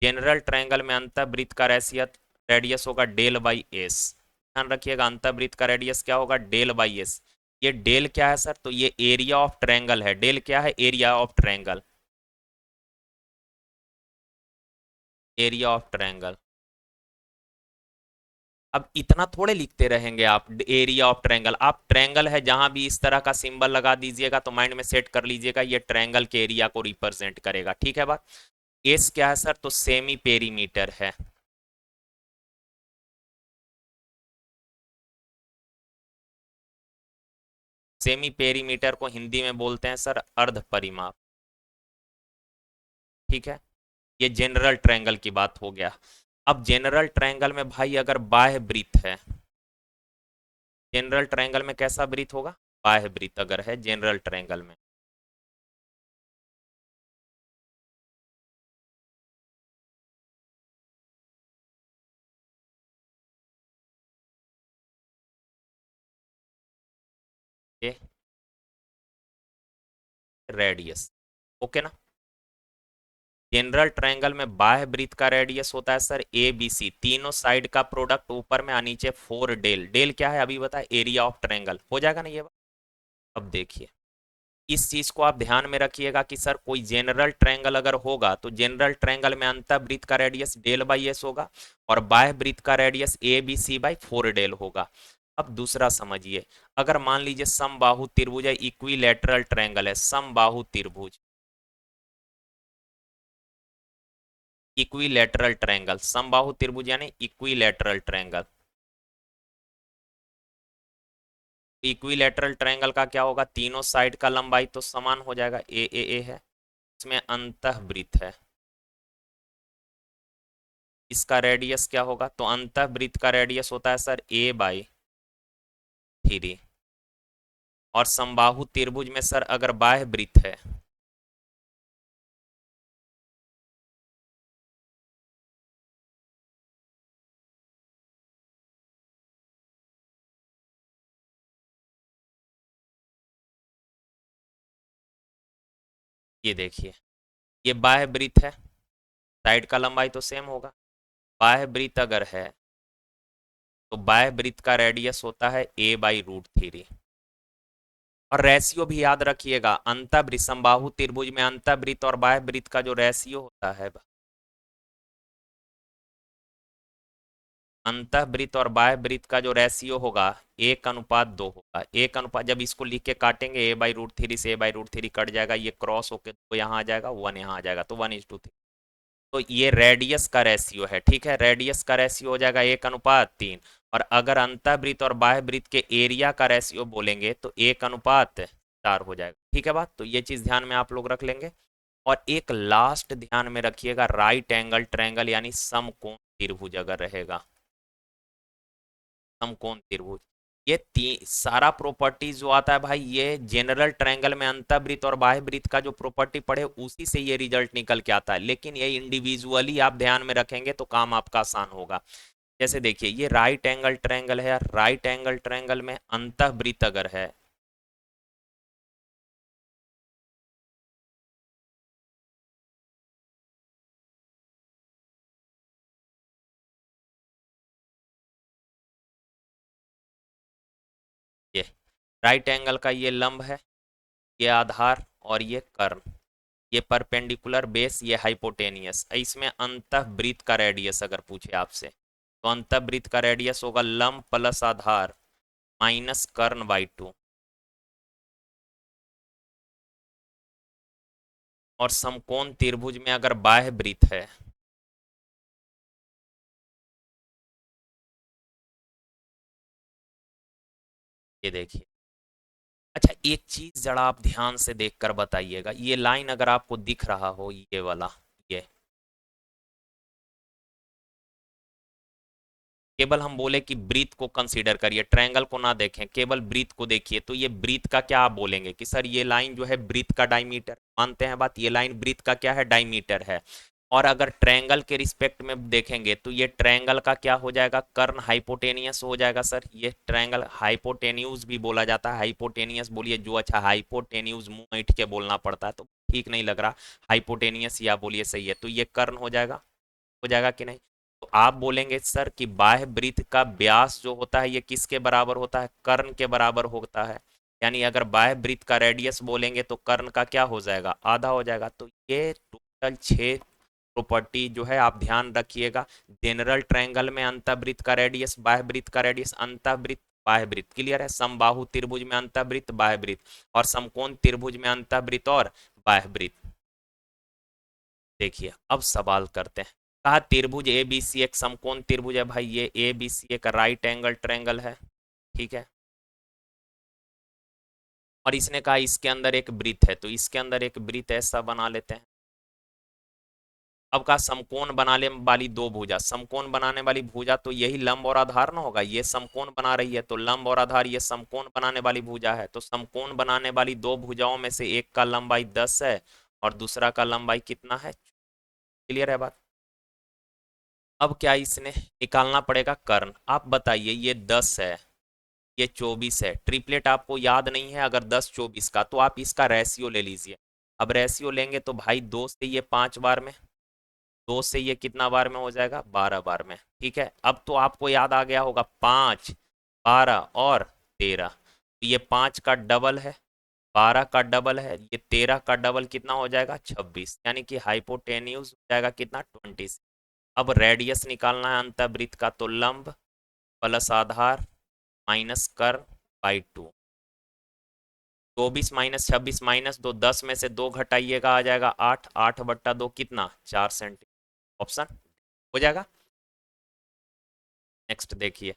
जनरल ट्रायंगल में अंतःवृत्त का रेडियस होगा डेल बाई एस। ध्यान रखिएगा, अंतःवृत्त का रेडियस क्या होगा, डेल बाई एस। ये डेल क्या है सर, तो ये एरिया ऑफ ट्रायंगल है। डेल क्या है, area of triangle, area of triangle. अब इतना थोड़े लिखते रहेंगे आप, एरिया ऑफ ट्रायंगल, आप ट्रायंगल है जहां भी इस तरह का सिंबल लगा दीजिएगा तो माइंड में सेट कर लीजिएगा ये ट्रायंगल के एरिया को रिप्रेजेंट करेगा, ठीक है बात। एस क्या है सर, तो सेमी पेरीमीटर है। सेमी पेरीमीटर को हिंदी में बोलते हैं सर अर्ध परिमाप, ठीक है। ये जनरल ट्रायंगल की बात हो गया। अब जनरल ट्रायंगल में भाई अगर बाह्य वृत्त है, जनरल ट्रायंगल में कैसा वृत्त होगा, बाह्य वृत्त अगर है जनरल ट्रायंगल में, ये रेडियस, ओके ना। जनरल ट्रायंगल में बाह्य वृत्त का रेडियस होता है सर ए बी सी, तीनों साइड का प्रोडक्ट ऊपर में और नीचे 4 डेल। डेल क्या है अभी बताए, एरिया ऑफ ट्रायंगल, हो जाएगा ना ये बात। अब देखिए, इस चीज को आप ध्यान में रखिएगा कि सर कोई जनरल ट्रायंगल अगर होगा तो जनरल ट्रायंगल में अंतःवृत्त का रेडियस डेल बाई एस होगा और बाह्य वृत्त का radius A B C by 4 डेल होगा। अब दूसरा समझिए, अगर मान लीजिए समबाहु त्रिभुज है, इक्विलैटरल ट्रायंगल है, समबाहु त्रिभुज, इक्विलैटरल ट्रायंगल, समबाहु त्रिभुज यानी इक्विलैटरल ट्रायंगल। इक्विलैटरल ट्रायंगल का क्या होगा, तीनों साइड का लंबाई तो समान हो जाएगा, ए है, इसमें अंतःवृत्त है, इसका रेडियस क्या होगा, तो अंतःवृत्त का रेडियस होता है सर ए बाई 3। और समबाहु त्रिभुज में सर अगर बाह्य वृत्त है, ये देखिए, ये बाह्य वृत्त है, साइड का लंबाई तो सेम होगा। बाह्य वृत्त अगर है तो बाह्य वृत्त का रेडियस होता है ए बाई रूट 3। और रेशियो भी याद रखिएगा, अंतःवृत्त समबाहु त्रिभुज में अंतःवृत्त और बाह्य वृत्त का जो रेशियो होता है, अंतःवृत्त और बाह्य वृत्त का जो रेशियो होगा 1:2 होगा। 1 अनुपात, जब इसको लिख के काटेंगे ए बाई रूट थ्री से ए बाई रूट थ्री कट जाएगा, ये क्रॉस होके तो यहाँ आ जाएगा 1, यहाँ आ जाएगा तो 1:3। तो ये रेडियस का रेशियो है, ठीक है, रेडियस का रेशियो हो जाएगा 1:3। और अगर अंतःवृत्त और बाह्य वृत्त के एरिया का रेशियो बोलेंगे तो 1:4 हो जाएगा, ठीक है बात। तो ये चीज ध्यान में आप लोग रख लेंगे। और एक लास्ट ध्यान में रखिएगा, राइट एंगल ट्रायंगल यानी समकोण त्रिभुज अगर रहेगा, समकोण त्रिभुज, ये सारा प्रॉपर्टी जो आता है भाई, ये जनरल ट्रायंगल में अंतःवृत्त और बाह्य वृत्त का जो प्रॉपर्टी पढ़े उसी से ये रिजल्ट निकल के आता है, लेकिन ये इंडिविजुअली आप ध्यान में रखेंगे तो काम आपका आसान होगा। जैसे देखिए, ये राइट एंगल ट्रायंगल है, राइट एंगल ट्रायंगल में अंतःवृत्त अगर है, ये राइट एंगल का ये लंब है, ये आधार और ये कर्ण, ये परपेंडिकुलर बेस, ये हाइपोटेनियस। इसमें अंतःवृत्त का रेडियस अगर पूछे आपसे तो अंतःवृत्त का रेडियस होगा लंब प्लस आधार माइनस कर्ण बाई 2। और समकोण त्रिभुज में अगर बाह्य वृत्त है, ये देखिए, अच्छा एक चीज जरा आप ध्यान से देखकर बताइएगा, ये लाइन अगर आपको दिख रहा हो, ये वाला, ये केवल हम बोले कि ब्रीथ को कंसीडर करिए, ट्रायंगल को ना देखें, केवल ब्रीथ को देखिए, तो ये ब्रीथ का क्या आप बोलेंगे कि सर ये लाइन जो है ब्रीथ का डायमीटर, मानते हैं बात, ये लाइन ब्रीथ का क्या है, डायमीटर है। और अगर ट्रायंगल के रिस्पेक्ट में देखेंगे तो ये ट्रायंगल का क्या हो जाएगा, कर्ण हाइपोटेनियस हो जाएगा सर। ये ट्रायंगल हाइपोटेन्यूज भी बोला जाता है, हाइपोटेनियस बोलिए जो अच्छा, हाइपोटेन्यूज मुंह ऐंठ के बोलना पड़ता है तो ठीक नहीं लग रहा, हाइपोटेनियस या बोलिए सही है, तो ये कर्ण हो जाएगा कि नहीं। तो आप बोलेंगे सर कि बाह्य वृत्त का व्यास जो होता है ये किसके बराबर होता है, कर्ण के बराबर होता है। यानी अगर बाह्य वृत्त का रेडियस बोलेंगे तो कर्ण का क्या हो जाएगा, आधा हो जाएगा। तो ये टोटल 6 प्रॉपर्टी जो है आप ध्यान रखिएगा। जनरल ट्रायंगल में अंतःवृत्त का रेडियस, बाह्य वृत्त का रेडियस, अंतःवृत्त बाह्य वृत्त, क्लियर है। समबाहु त्रिभुज में अंतःवृत्त बाह्य वृत्त, और समकोण त्रिभुज में अंतःवृत्त और बाह्य वृत्त। देखिए अब सवाल करते हैं। कहा त्रिभुज ए बी सी एक समकोण त्रिभुज है, भाई ये ए बी सी एक राइट एंगल ट्रायंगल है, ठीक है। और इसने कहा इसके अंदर एक वृत्त है, तो इसके अंदर एक वृत्त ऐसा बना लेते हैं। अब कहा समकोण बनाने वाली दो भुजा, समकोण बनाने वाली भुजा तो यही लंब और आधार ना होगा, ये समकोण बना रही है तो लंब और आधार, ये समकोण बनाने वाली भुजा है, तो समकोण बनाने वाली दो भुजाओं में से एक का लंबाई 10 है और दूसरा का लंबाई कितना है, क्लियर है बात। अब क्या इसने निकालना पड़ेगा कर्ण। आप बताइए ये 10 है, ये 24 है, ट्रिपलेट आपको याद नहीं है अगर 10 24 का, तो आप इसका रेशियो ले लीजिए। अब रेशियो लेंगे तो भाई 2 से ये 5 बार में, 2 से ये कितना बार में हो जाएगा, 12 बार में, ठीक है। अब तो आपको याद आ गया होगा 5 12 और 13, तो ये 5 का डबल है, 12 का डबल है, ये 13 का डबल कितना हो जाएगा 26, यानी कि हाइपोटेन्यूज हो जाएगा कितना 20। अब रेडियस निकालना है अंतःवृत्त का, तो लंब प्लस आधार माइनस कर्ण बाई 2, 24 - 26 -2, 10 में से 2 घटाइएगा आ जाएगा 8, 8/2 कितना 4 सेंटीमीटर, ऑप्शन हो जाएगा। नेक्स्ट देखिए,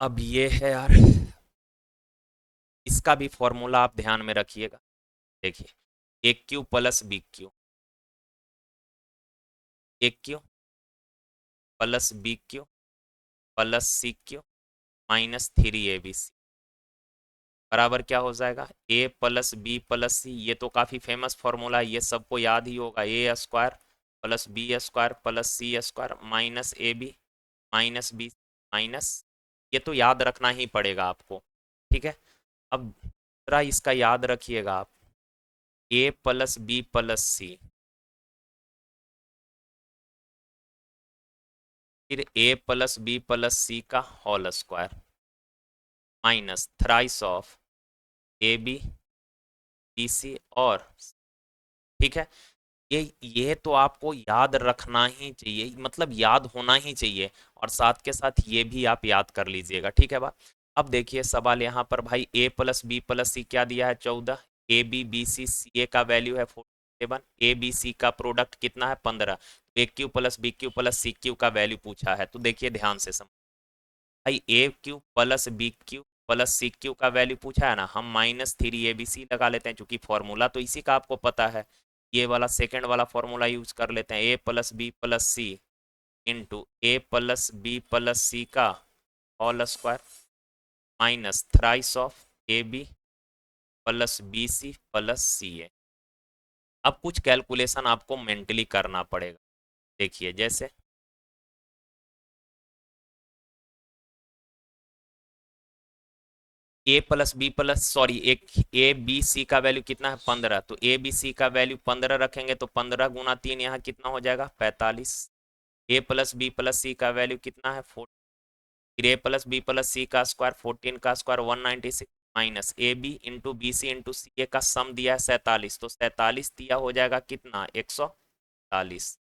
अब ये है यार, इसका भी फॉर्मूला आप ध्यान में रखिएगा। देखिए A cube plus B cube, A cube plus B cube plus C cube minus 3 ABC बराबर क्या हो जाएगा, A plus B plus C. ये तो काफ़ी फेमस फॉर्मूला है, ये सबको याद ही होगा, A square plus B square plus C square minus A B minus B minus, ये तो याद रखना ही पड़ेगा आपको, ठीक है। अब जरा इसका याद रखिएगा आप, A plus B plus C, फिर A plus B plus C का whole square minus thrice of A B B C और, ठीक है। ये तो आपको याद रखना ही चाहिए, मतलब याद होना ही चाहिए, और साथ के साथ ये भी आप याद कर लीजिएगा, ठीक है बात। अब देखिए सवाल यहाँ पर भाई ए प्लस बी प्लस सी क्या दिया है 14, ए B B C C A का वैल्यू है 47, ए बी सी का प्रोडक्ट कितना है 15, A cube plus B cube plus C cube का वैल्यू पूछा है। तो देखिए ध्यान से समझ, भाई A cube plus B cube plus C cube का वैल्यू पूछा है ना, हम -3 ABC लगा लेते हैं, क्योंकि फॉर्मूला तो इसी का आपको पता है, ये वाला सेकंड वाला फॉर्मूला यूज कर लेते हैं, A plus B plus C into A plus B plus C का whole square minus thrice of A B plus B C plus C A. अब कुछ कैलकुलेशन आपको मेंटली करना पड़ेगा। देखिए जैसे A plus B plus sorry, एक A B सी का वैल्यू कितना है 15, तो ए बी सी का वैल्यू 15 रखेंगे तो 15 गुना 3 यहाँ कितना हो जाएगा 45। A plus B plus C का वैल्यू कितना है 4, फिर A plus B plus C का स्क्वायर 14 का square 196 minus A B into B C into C A का सम दिया है 47, तो 47 दिया हो जाएगा कितना 140।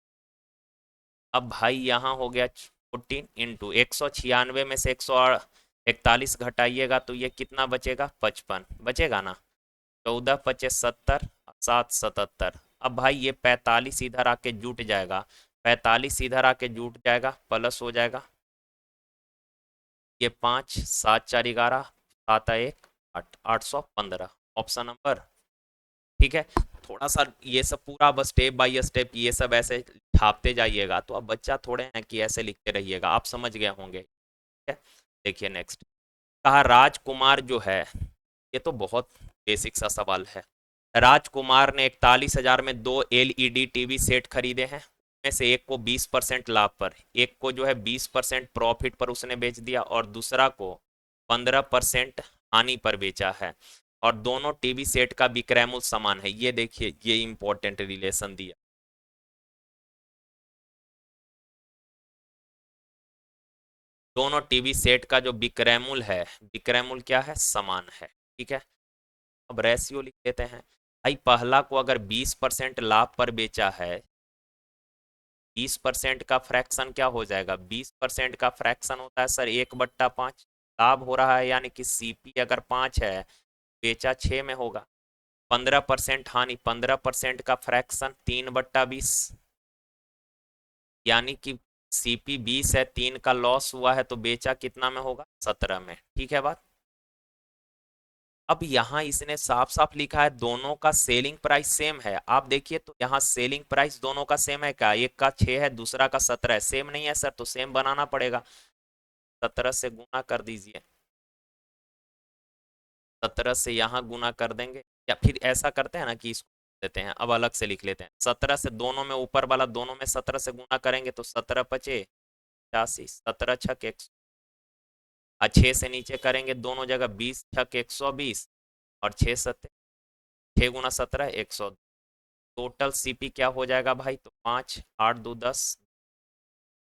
अब भाई यहाँ हो गया 14 इंटू 196 में से 141 घटाइएगा तो ये कितना बचेगा 55 बचेगा ना, 14 पचे 70 7 77। अब भाई ये 45 इधर आके जुट जाएगा, 45 इधर आके जुट जाएगा, प्लस हो जाएगा ये 5 7 4 11 7 1 8 815, ऑप्शन नंबर, ठीक है। थोड़ा सा ये सब पूरा बस स्टेप बाय स्टेप ये सब ऐसे छापते जाइएगा तो अब बच्चा थोड़े हैं कि ऐसे लिखते रहिएगा, आप समझ गए होंगे, ठीक है। देखिए नेक्स्ट, कहा राजकुमार जो है, ये तो बहुत बेसिक सा सवाल है। राजकुमार ने 41,000 में दो एलईडी टीवी सेट खरीदे हैं, में से एक को 20% लाभ पर, एक को जो है 20% प्रॉफिट पर उसने बेच दिया, और दूसरा को 15% हानि पर बेचा है, और दोनों टीवी सेट का विक्रय मूल्य समान है। ये देखिए, ये इंपॉर्टेंट रिलेशन दिया, दोनों टीवी सेट का जो विक्रय मूल्य है, विक्रय मूल्य क्या है, समान है, ठीक है। अब रेशियो लिख देते हैं। भाई पहला को अगर 20% लाभ पर बेचा है, 20% का फ्रैक्शन क्या हो जाएगा, 20% का फ्रैक्शन होता है सर 1/5, लाभ हो रहा है यानी कि सीपी अगर 5 है, बेचा 6 में होगा। 15% हानि, 15% का फ्रैक्शन 3/20, यानी कि सीपी 20 है, 3 का लॉस हुआ है, तो बेचा कितना में होगा, 17 में, ठीक है बात। अब यहाँ इसने साफ साफ लिखा है दोनों का सेलिंग प्राइस सेम है, आप देखिए तो यहाँ सेलिंग प्राइस दोनों का सेम है क्या, एक का 6 है, दूसरा का 17 है, सेम नहीं है सर, तो सेम बनाना पड़ेगा। 17 से गुना कर दीजिए, 17 से यहाँ गुना कर देंगे, या फिर ऐसा करते हैं ना कि इसको देते हैं, अब अलग से लिख लेते हैं। 17 से दोनों में, ऊपर वाला दोनों में 17 से गुना करेंगे तो 17 पचे 86, 17 छक 100, 6 से नीचे करेंगे दोनों जगह, 20 छक 120, और 6 सत्ते 6 गुना 17 100। टोटल सीपी क्या हो जाएगा भाई, तो 5 8 2 10,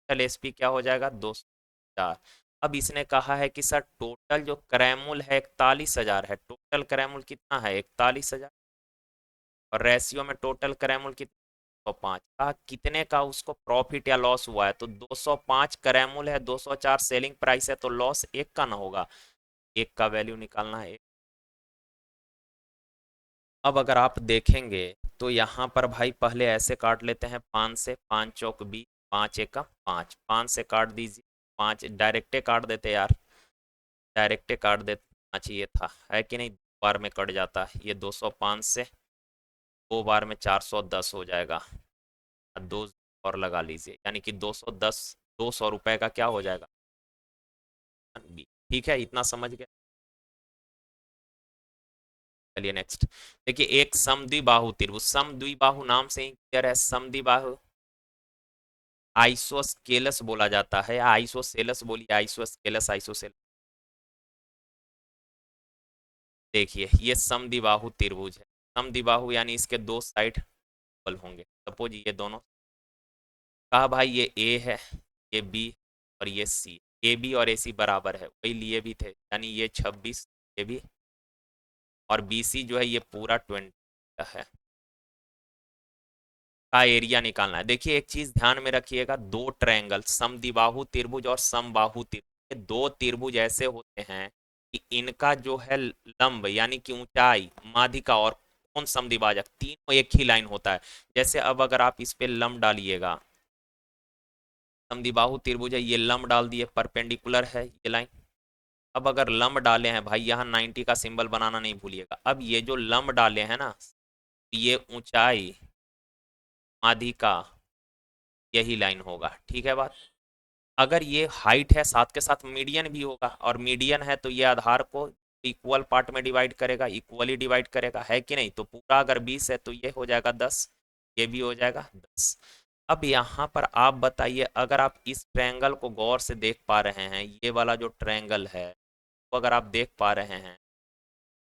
टोटल एसपी क्या हो जाएगा, 204। अब इसने कहा है कि सर टोटल जो क्रैमूल है 41,000 है, टोटल क्रैमूल कितना है 41,000, और रेशियो में टोटल क्रैमूल कितना, 205। कहा कितने का उसको प्रॉफिट या लॉस हुआ है, तो 205 क्रैमूल है, 204 सेलिंग प्राइस है, तो लॉस एक का ना होगा, एक का वैल्यू निकालना है। अब अगर आप देखेंगे तो यहाँ पर भाई पहले ऐसे काट लेते हैं, 5 से, 5 चौक 20, 5 एक का 5, 5 से काट दीजिए, 5 डायरेक्टे काट देते यार, डायरेक्टे काट देना चाहिए था, है कि नहीं, दो बार में कट जाता है ये, 205 से दो बार में 410 हो जाएगा, दो और लगा लीजिए, यानी कि 210, 200 रुपए का क्या हो जाएगा, ठीक है, इतना समझ गए। चलिए नेक्स्ट, देखिए एक समद्विबाहु त्रिभुज, समद्विबाहु नाम से ही क्लियर है, समद्विबाहु आइसोस्केलस बोला जाता है, या आइसोसेलस बोलिए, आइसोस्केलस, आइसोसेलस। देखिए ये समद्विबाहु त्रिभुज है, समद्विबाहु यानी इसके दो साइड इक्वल होंगे, सपोज ये दोनों, कहा भाई ये ए है, ये बी, और ये सी, ए बी और ए सी बराबर है, वही लिए भी थे, यानी ये 26, ये भी, और बी सी जो है ये पूरा 20 है, का एरिया निकालना है। देखिए एक चीज ध्यान में रखिएगा, दो ट्रायंगल समद्विबाहु त्रिभुज और समबाहु त्रिभुज, ये दो त्रिभुज ऐसे होते हैं कि इनका जो है लंब यानी कि ऊंचाई, माध्यिका और कोण समद्विभाजक तीनों एक ही लाइन होता है। जैसे अब अगर आप इस पे लंब डालिएगा, समद्विबाहु त्रिभुज है, ये लंब डाल दिए, परपेंडिकुलर है ये लाइन। अब अगर लंब डाले हैं भाई, यहाँ 90 का सिंबल बनाना नहीं भूलिएगा। अब ये जो लंब डाले हैं ना, ये ऊंचाई, माध्यिका, यही लाइन होगा, ठीक है बात। अगर ये हाइट है, साथ के साथ मीडियन भी होगा, और मीडियन है तो ये आधार को इक्वल पार्ट में डिवाइड करेगा, इक्वली डिवाइड करेगा, है कि नहीं, तो पूरा अगर 20 है तो ये हो जाएगा 10, ये भी हो जाएगा 10। अब यहाँ पर आप बताइए, अगर आप इस ट्रायंगल को गौर से देख पा रहे हैं, ये वाला जो ट्रायंगल है, तो अगर आप देख पा रहे हैं,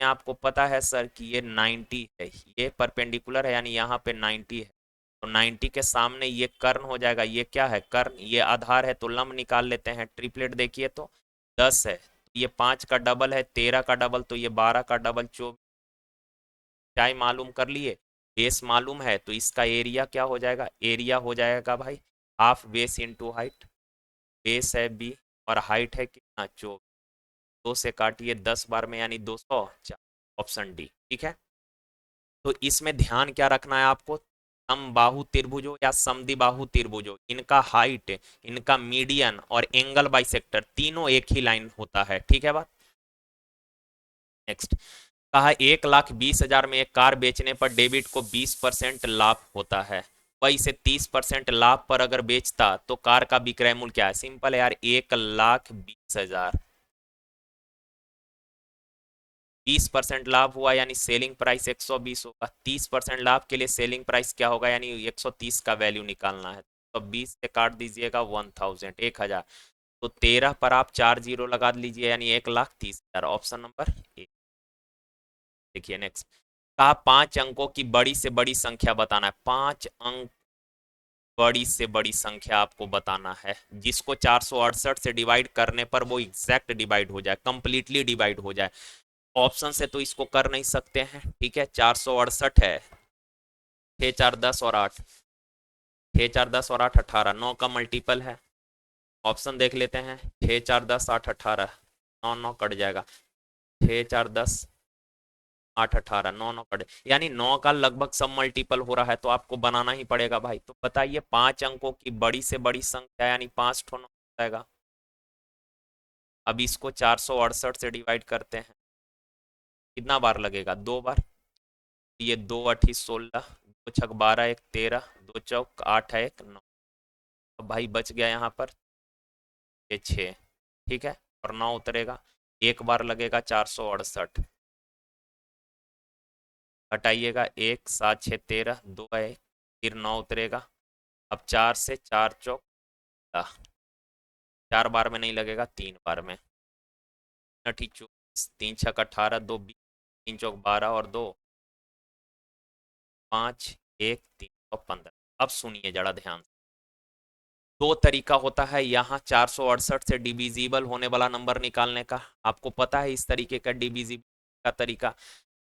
आपको पता है सर कि ये 90 है, ये परपेंडिकुलर है, यानी यहाँ पे 90 है, तो 90 के सामने ये कर्ण हो जाएगा, ये क्या है, कर्ण, ये आधार है, तो लंब निकाल लेते हैं। ट्रिपलेट देखिए तो 10 है, तो ये 5 का डबल है, 13 का डबल, तो ये 12 का डबल, 24, चाहे मालूम कर लिए, बेस मालूम है, तो इसका एरिया क्या हो जाएगा, एरिया हो जाएगा भाई half base into height, base है बी और हाइट है कितना, 24, 2 से काटिए 10 बार में, यानी 200, ऑप्शन डी, ठीक है। तो इसमें ध्यान क्या रखना है आपको, समबाहु त्रिभुजों या समद्विबाहु त्रिभुजों, इनका हाइट, इनका मीडियन और एंगल बाइसेक्टर तीनों एक ही लाइन होता है, ठीक है बात। नेक्स्ट, कहा 1,20,000 में एक कार बेचने पर डेबिट को 20% लाभ होता है, वही से 30% लाभ पर अगर बेचता तो कार का विक्रय मूल्य क्या है? सिंपल है यार, 1,20,000। 20% लाभ हुआ यानी सेलिंग प्राइस 120 होगा। 30% लाभ के लिए सेलिंग प्राइस क्या होगा, यानी 130 का वैल्यू निकालना है। तो 20 से काट दीजिएगा 1000, 1000। तो 13 पर आप 4 जीरो लगा लीजिए, यानी 1,30,000। Option number A. देखिए नेक्स्ट, कहा 5 अंकों की बड़ी से बड़ी संख्या बताना है। 5 अंक बड़ी से बड़ी संख्या आपको बताना है, जिसको 468 से डिवाइड करने पर वो एग्जैक्ट डिवाइड हो जाए, कंप्लीटली डिवाइड हो जाए। ऑप्शन से तो इसको कर नहीं सकते हैं, ठीक है। 468 है, 6 4 10 और 8, 6 4 10 और 8 18, 9 का मल्टीपल है। ऑप्शन देख लेते हैं, 6 4 10 8 18, 9 9 कट जाएगा। 6 4 10 8 18, 9 9 कट, यानी 9 का लगभग सब मल्टीपल हो रहा है, तो आपको बनाना ही पड़ेगा भाई। तो बताइए 5 अंकों की बड़ी से बड़ी संख्या यानी 5 ठो 9 हो जाएगा। अब इसको 468 से डिवाइड करते हैं, कितना बार लगेगा? 2 बार। ये 2 8 16, 2 छक 12, 1 13, 2 चौक 8 है 1 9। अब भाई बच गया यहाँ पर ये 6, ठीक है। और 9 उतरेगा, एक बार लगेगा 468। हटाइएगा 1 7 6 13, 2 है, फिर 9 उतरेगा। अब 4 से 4 चौक 4 बार में नहीं लगेगा, 3 बार में। ठीक, 3 छक 18, 2 20, 3 चौक 12 और 2 5, 1 315। अब सुनिए जरा ध्यान से, दो तरीका होता है यहाँ 468 से डिविजिबल होने वाला नंबर निकालने का। आपको पता है इस तरीके का डिविजिबल का तरीका,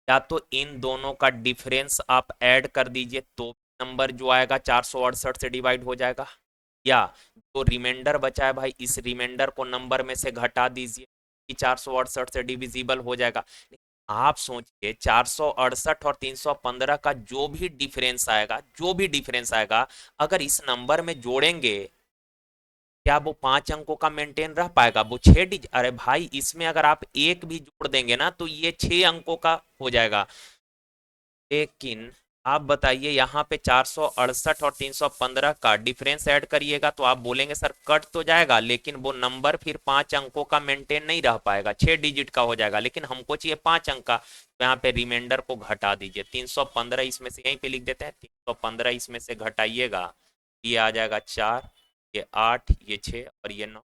या तो इन दोनों का डिफरेंस आप ऐड कर दीजिए तो नंबर जो आएगा 468 से डिवाइड हो जाएगा, या जो रिमाइंडर बचा है भाई इस रिमाइंडर को नंबर में से घटा दीजिए कि 468 से डिविजिबल हो जाएगा। आप सोचिए 468 और 315 का जो भी डिफरेंस आएगा अगर इस नंबर में जोड़ेंगे, क्या वो 5 अंकों का मेंटेन रह पाएगा? वो 6 डिजिट, अरे भाई इसमें अगर आप एक भी जोड़ देंगे ना तो ये 6 अंकों का हो जाएगा। लेकिन आप बताइए यहाँ पे 468 और 315 का डिफरेंस ऐड करिएगा तो आप बोलेंगे सर कट तो जाएगा, लेकिन वो नंबर फिर 5 अंकों का मेंटेन नहीं रह पाएगा, 6 डिजिट का हो जाएगा। लेकिन हमको चाहिए 5 अंक का, तो यहाँ पे रिमाइंडर को घटा दीजिए। 315 इसमें से यहीं पे लिख देते हैं, 315 इसमें से घटाइएगा, ये आ जाएगा 4, ये 8, ये 6 और ये 9,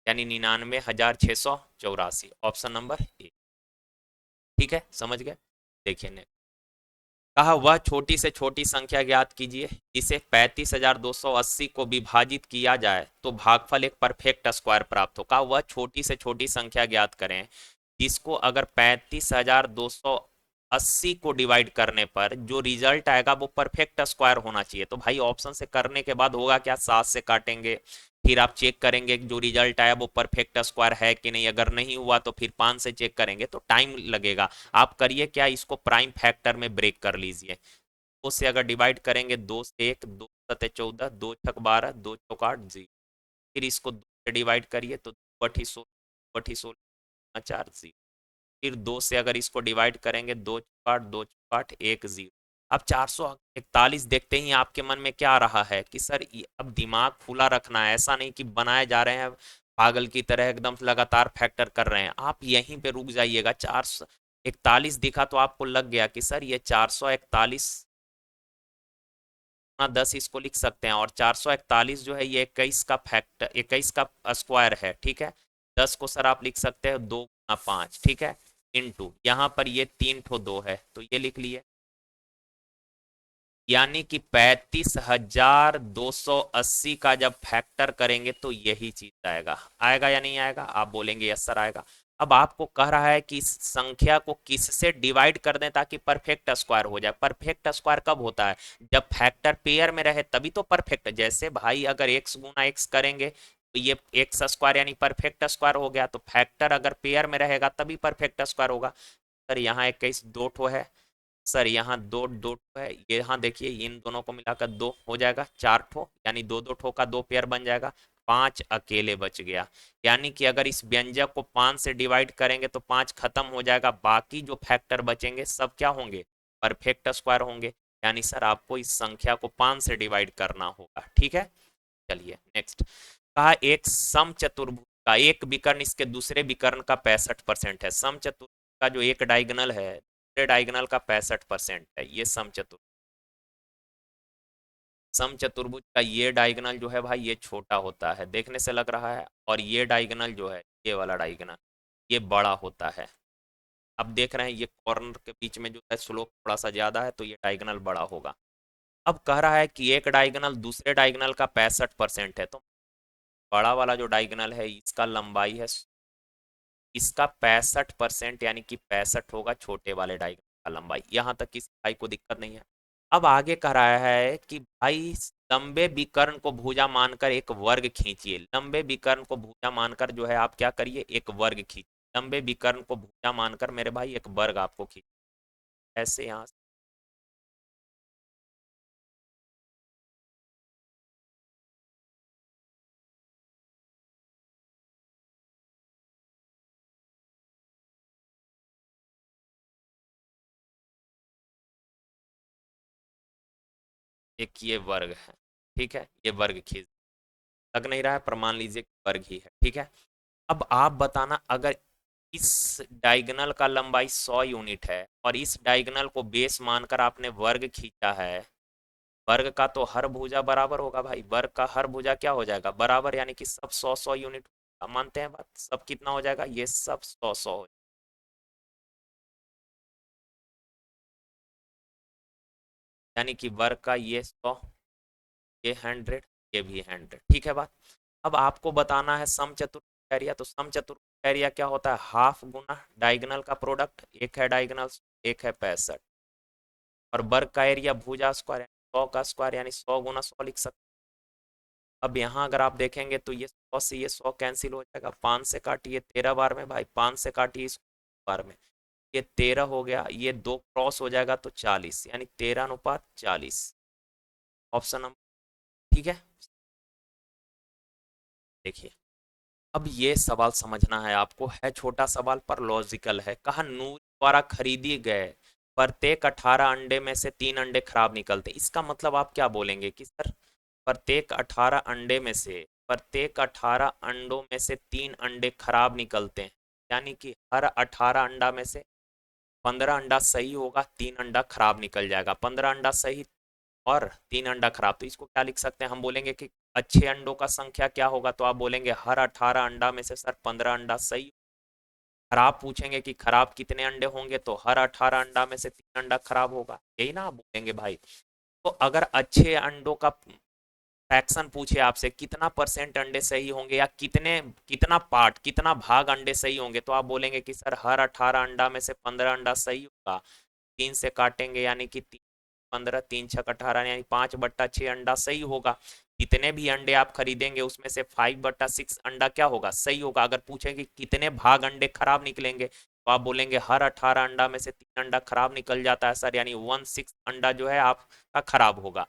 यानी 99,684। ऑप्शन नंबर ए, ठीक है, समझ गए। देखिए नेक्स्ट, कहा वह छोटी से छोटी संख्या ज्ञात कीजिए जिसे 35,280 को विभाजित किया जाए तो भागफल एक परफेक्ट स्क्वायर प्राप्त हो। कहा वह छोटी से छोटी संख्या ज्ञात करें जिसको अगर 35,280 को डिवाइड करने पर जो रिजल्ट आएगा वो परफेक्ट स्क्वायर होना चाहिए। तो भाई ऑप्शन से करने के बाद होगा क्या, 7 से काटेंगे, फिर आप चेक करेंगे कि जो रिजल्ट आया वो परफेक्ट स्क्वायर है कि नहीं, अगर नहीं हुआ तो फिर 5 से चेक करेंगे, तो टाइम लगेगा। आप करिए क्या, इसको प्राइम फैक्टर में ब्रेक कर लीजिए। 2 से अगर डिवाइड करेंगे, 2 से 1, 2 सते 14, 2 छक 12, 2 चौक 8 जीरो। फिर इसको 2 से डिवाइड करिए तो 2 4 जीरो। फिर 2 से अगर इसको डिवाइड करेंगे, 2 चौक 8, 2 चौक 8 1 जीरो। अब 441 देखते ही आपके मन में क्या आ रहा है कि सर अब दिमाग खुला रखना है, ऐसा नहीं कि बनाए जा रहे हैं पागल की तरह एकदम लगातार फैक्टर कर रहे हैं। आप यहीं पे रुक जाइएगा। 441 दिखा तो आपको लग गया कि सर ये 441 10 इसको लिख सकते हैं, और 441 जो है ये 21 का फैक्टर, 21 का स्क्वायर है, ठीक है। 10 को सर आप लिख सकते हैं 2 गुना 5, ठीक है, इनटू यहाँ पर ये 3 ठो 2 है तो ये लिख लिए, यानी कि 35,280 का जब फैक्टर करेंगे तो यही चीज आएगा। आएगा या नहीं आएगा? आप बोलेंगे यस सर आएगा। अब आपको कह रहा है कि इस संख्या को किससे डिवाइड कर दें ताकि परफेक्ट स्क्वायर हो जाए। परफेक्ट स्क्वायर कब होता है? जब फैक्टर पेयर में रहे तभी तो परफेक्ट। जैसे भाई अगर x गुना x करेंगे तो ये एक्स स्क्वायर यानी परफेक्ट स्क्वायर हो गया, तो फैक्टर अगर पेयर में रहेगा तभी परफेक्ट स्क्वायर होगा। सर यहाँ 21 दो ठो है, सर यहाँ दो दो ठो है, ये यहाँ देखिए इन दोनों को मिलाकर 2 हो जाएगा, 4 ठो, यानी दो दो ठो का 2 पेयर बन जाएगा, 5 अकेले बच गया। यानी कि अगर इस व्यंजक को 5 से डिवाइड करेंगे तो 5 खत्म हो जाएगा, बाकी जो फैक्टर बचेंगे सब क्या होंगे? परफेक्ट स्क्वायर होंगे। यानी सर आपको इस संख्या को 5 से डिवाइड करना होगा, ठीक है। चलिए नेक्स्ट। कहा एक समचतुर्भुज का एक विकर्ण इसके दूसरे विकर्ण का 65% है। समचतुर्भुज का जो एक डायगोनल है दूसरे डायगोनल का 65% है, ये समचतुर्भुज। समचतुर्भुज का ये डायगोनल जो है भाई ये छोटा होता है देखने से लग रहा है, और ये डायगोनल जो है ये वाला डायगोनल ये बड़ा होता है। अब देख रहे हैं ये कॉर्नर के बीच में जो है स्लोप थोड़ा सा ज़्यादा है, तो ये डायगोनल बड़ा होगा। अब कह रहा है कि एक डायगोनल दूसरे डायगोनल का 65% है, तो बड़ा वाला जो डायगोनल है इसका लंबाई है, इसका 65% यानी कि 65 होगा छोटे वाले डायगोनल का लंबाई। यहाँ तक किसी भाई को दिक्कत नहीं है। अब आगे कह रहा है कि भाई लंबे विकर्ण को भुजा मानकर एक वर्ग खींचिए। लंबे विकर्ण को भुजा मानकर जो है आप क्या करिए, एक वर्ग खींचिए। लंबे विकर्ण को भुजा मानकर मेरे भाई एक वर्ग आपको खींच, ऐसे यहाँ से एक ये वर्ग है, ठीक है, ये वर्ग खींच, लग नहीं रहा है पर मान लीजिए वर्ग ही है, ठीक है। अब आप बताना अगर इस डायगोनल का लंबाई 100 यूनिट है और इस डायगोनल को बेस मानकर आपने वर्ग खींचा है, वर्ग का तो हर भुजा बराबर होगा भाई, वर्ग का हर भुजा क्या हो जाएगा बराबर, यानी कि सब 100 यूनिट मानते हैं बात, सब कितना हो जाएगा, ये सब 100 हो, यानी कि वर्ग का ये 100, ये 100, ये भी 100, ठीक है बात। अब आपको बताना है समचतुर्भुज एरिया, तो समचतुर्भुज एरिया क्या होता है, हाफ गुना डायगोनल का प्रोडक्ट, एक है डायगोनल एक है 65, और वर्ग का एरिया भुजा स्क्वायर 100 का स्क्वायर यानी 100 गुना 100 लिख सकते। अब यहाँ अगर आप देखेंगे तो ये 100 से ये 100 कैंसिल हो जाएगा, 5 से काटिए 13 बार में भाई, 5 से काटिए इस बार में, ये 13 हो गया, ये दो क्रॉस हो जाएगा तो 40, यानी 13:40, ऑप्शन नंबर, ठीक है। देखिए अब ये सवाल समझना है आपको, है छोटा सवाल पर लॉजिकल है। कहा नूर द्वारा खरीदी गए प्रत्येक 18 अंडे में से 3 अंडे खराब निकलते, इसका मतलब आप क्या बोलेंगे कि सर प्रत्येक 18 अंडे में से प्रत्येक 18 अंडों में से 3 अंडे खराब निकलते हैं, यानी कि हर 18 अंडा में से 15 अंडा सही होगा, 3 अंडा खराब निकल जाएगा, 15 अंडा सही और 3 अंडा खराब, तो इसको क्या लिख सकते हैं, हम बोलेंगे कि अच्छे अंडों का संख्या क्या होगा, तो आप बोलेंगे हर 18 अंडा में से सर 15 अंडा सही। खराब पूछेंगे कि खराब कितने अंडे होंगे, तो हर 18 अंडा में से 3 अंडा खराब होगा, यही ना आप बोलेंगे भाई। तो अगर अच्छे अंडों का फ्रैक्शन पूछे आपसे कितना परसेंट अंडे सही होंगे या कितने कितना पार्ट कितना भाग अंडे सही होंगे, तो आप बोलेंगे कि सर हर 18 अंडा में से 15 अंडा सही होगा, 3 से काटेंगे यानी कि 15, 3 6 18 यानी 5/6 अंडा सही होगा। कितने भी अंडे आप खरीदेंगे उसमें से 5/6 अंडा क्या होगा, सही होगा। अगर पूछेंगे कितने भाग अंडे खराब निकलेंगे, तो आप बोलेंगे हर 18 अंडा में से 3 अंडा खराब निकल जाता है सर, यानी 1/6 अंडा जो है आपका खराब होगा।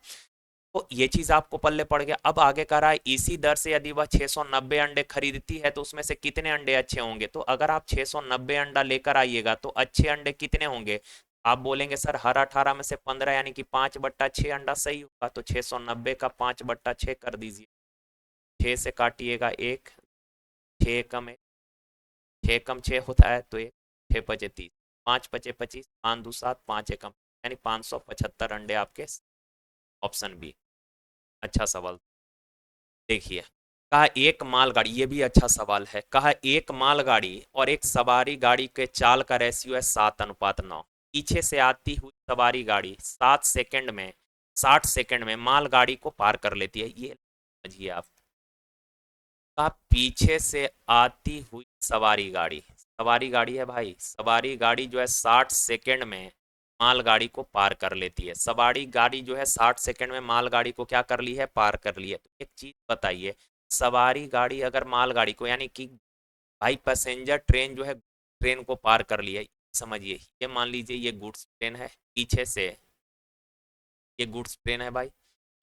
तो ये चीज आपको पल्ले पड़ गया। अब आगे कह रहा है इसी दर से यदि वह 690 अंडे खरीदती है तो उसमें से कितने अंडे अच्छे होंगे, तो अगर आप 690 अंडा लेकर आइएगा तो अच्छे अंडे कितने होंगे, आप बोलेंगे सर हर 18 में से 15 यानी कि 5/6 अंडा सही होगा, तो 690 का 5/6 कर दीजिए, 6 से काटिएगा एक, 6 कम एक, 6 कम 6 होता है तो एक, 6 × 5 = 30, 5 × 5 = 25, 5 × 2 = 7, 5 एकम यानी 575 अंडे आपके, ऑप्शन बी। अच्छा सवाल। देखिए कहा एक मालगाड़ी, ये भी अच्छा सवाल है, कहा एक मालगाड़ी और एक सवारी गाड़ी के चाल का रेशियो है 7:9। पीछे से आती हुई सवारी गाड़ी 60 सेकंड में मालगाड़ी को पार कर लेती है, ये समझिए आप। कहा पीछे से आती हुई सवारी गाड़ी, सवारी गाड़ी है भाई, सवारी गाड़ी जो है 60 सेकंड में मालगाड़ी को पार कर लेती है, सवारी गाड़ी जो है 60 सेकंड में मालगाड़ी को क्या कर ली है, पार कर ली है। तो एक चीज बताइए, सवारी गाड़ी अगर मालगाड़ी को यानी कि भाई पैसेंजर ट्रेन जो है ट्रेन को पार कर ली है, समझिए ये मान लीजिए ये गुड्स ट्रेन है, पीछे से ये गुड्स ट्रेन है भाई,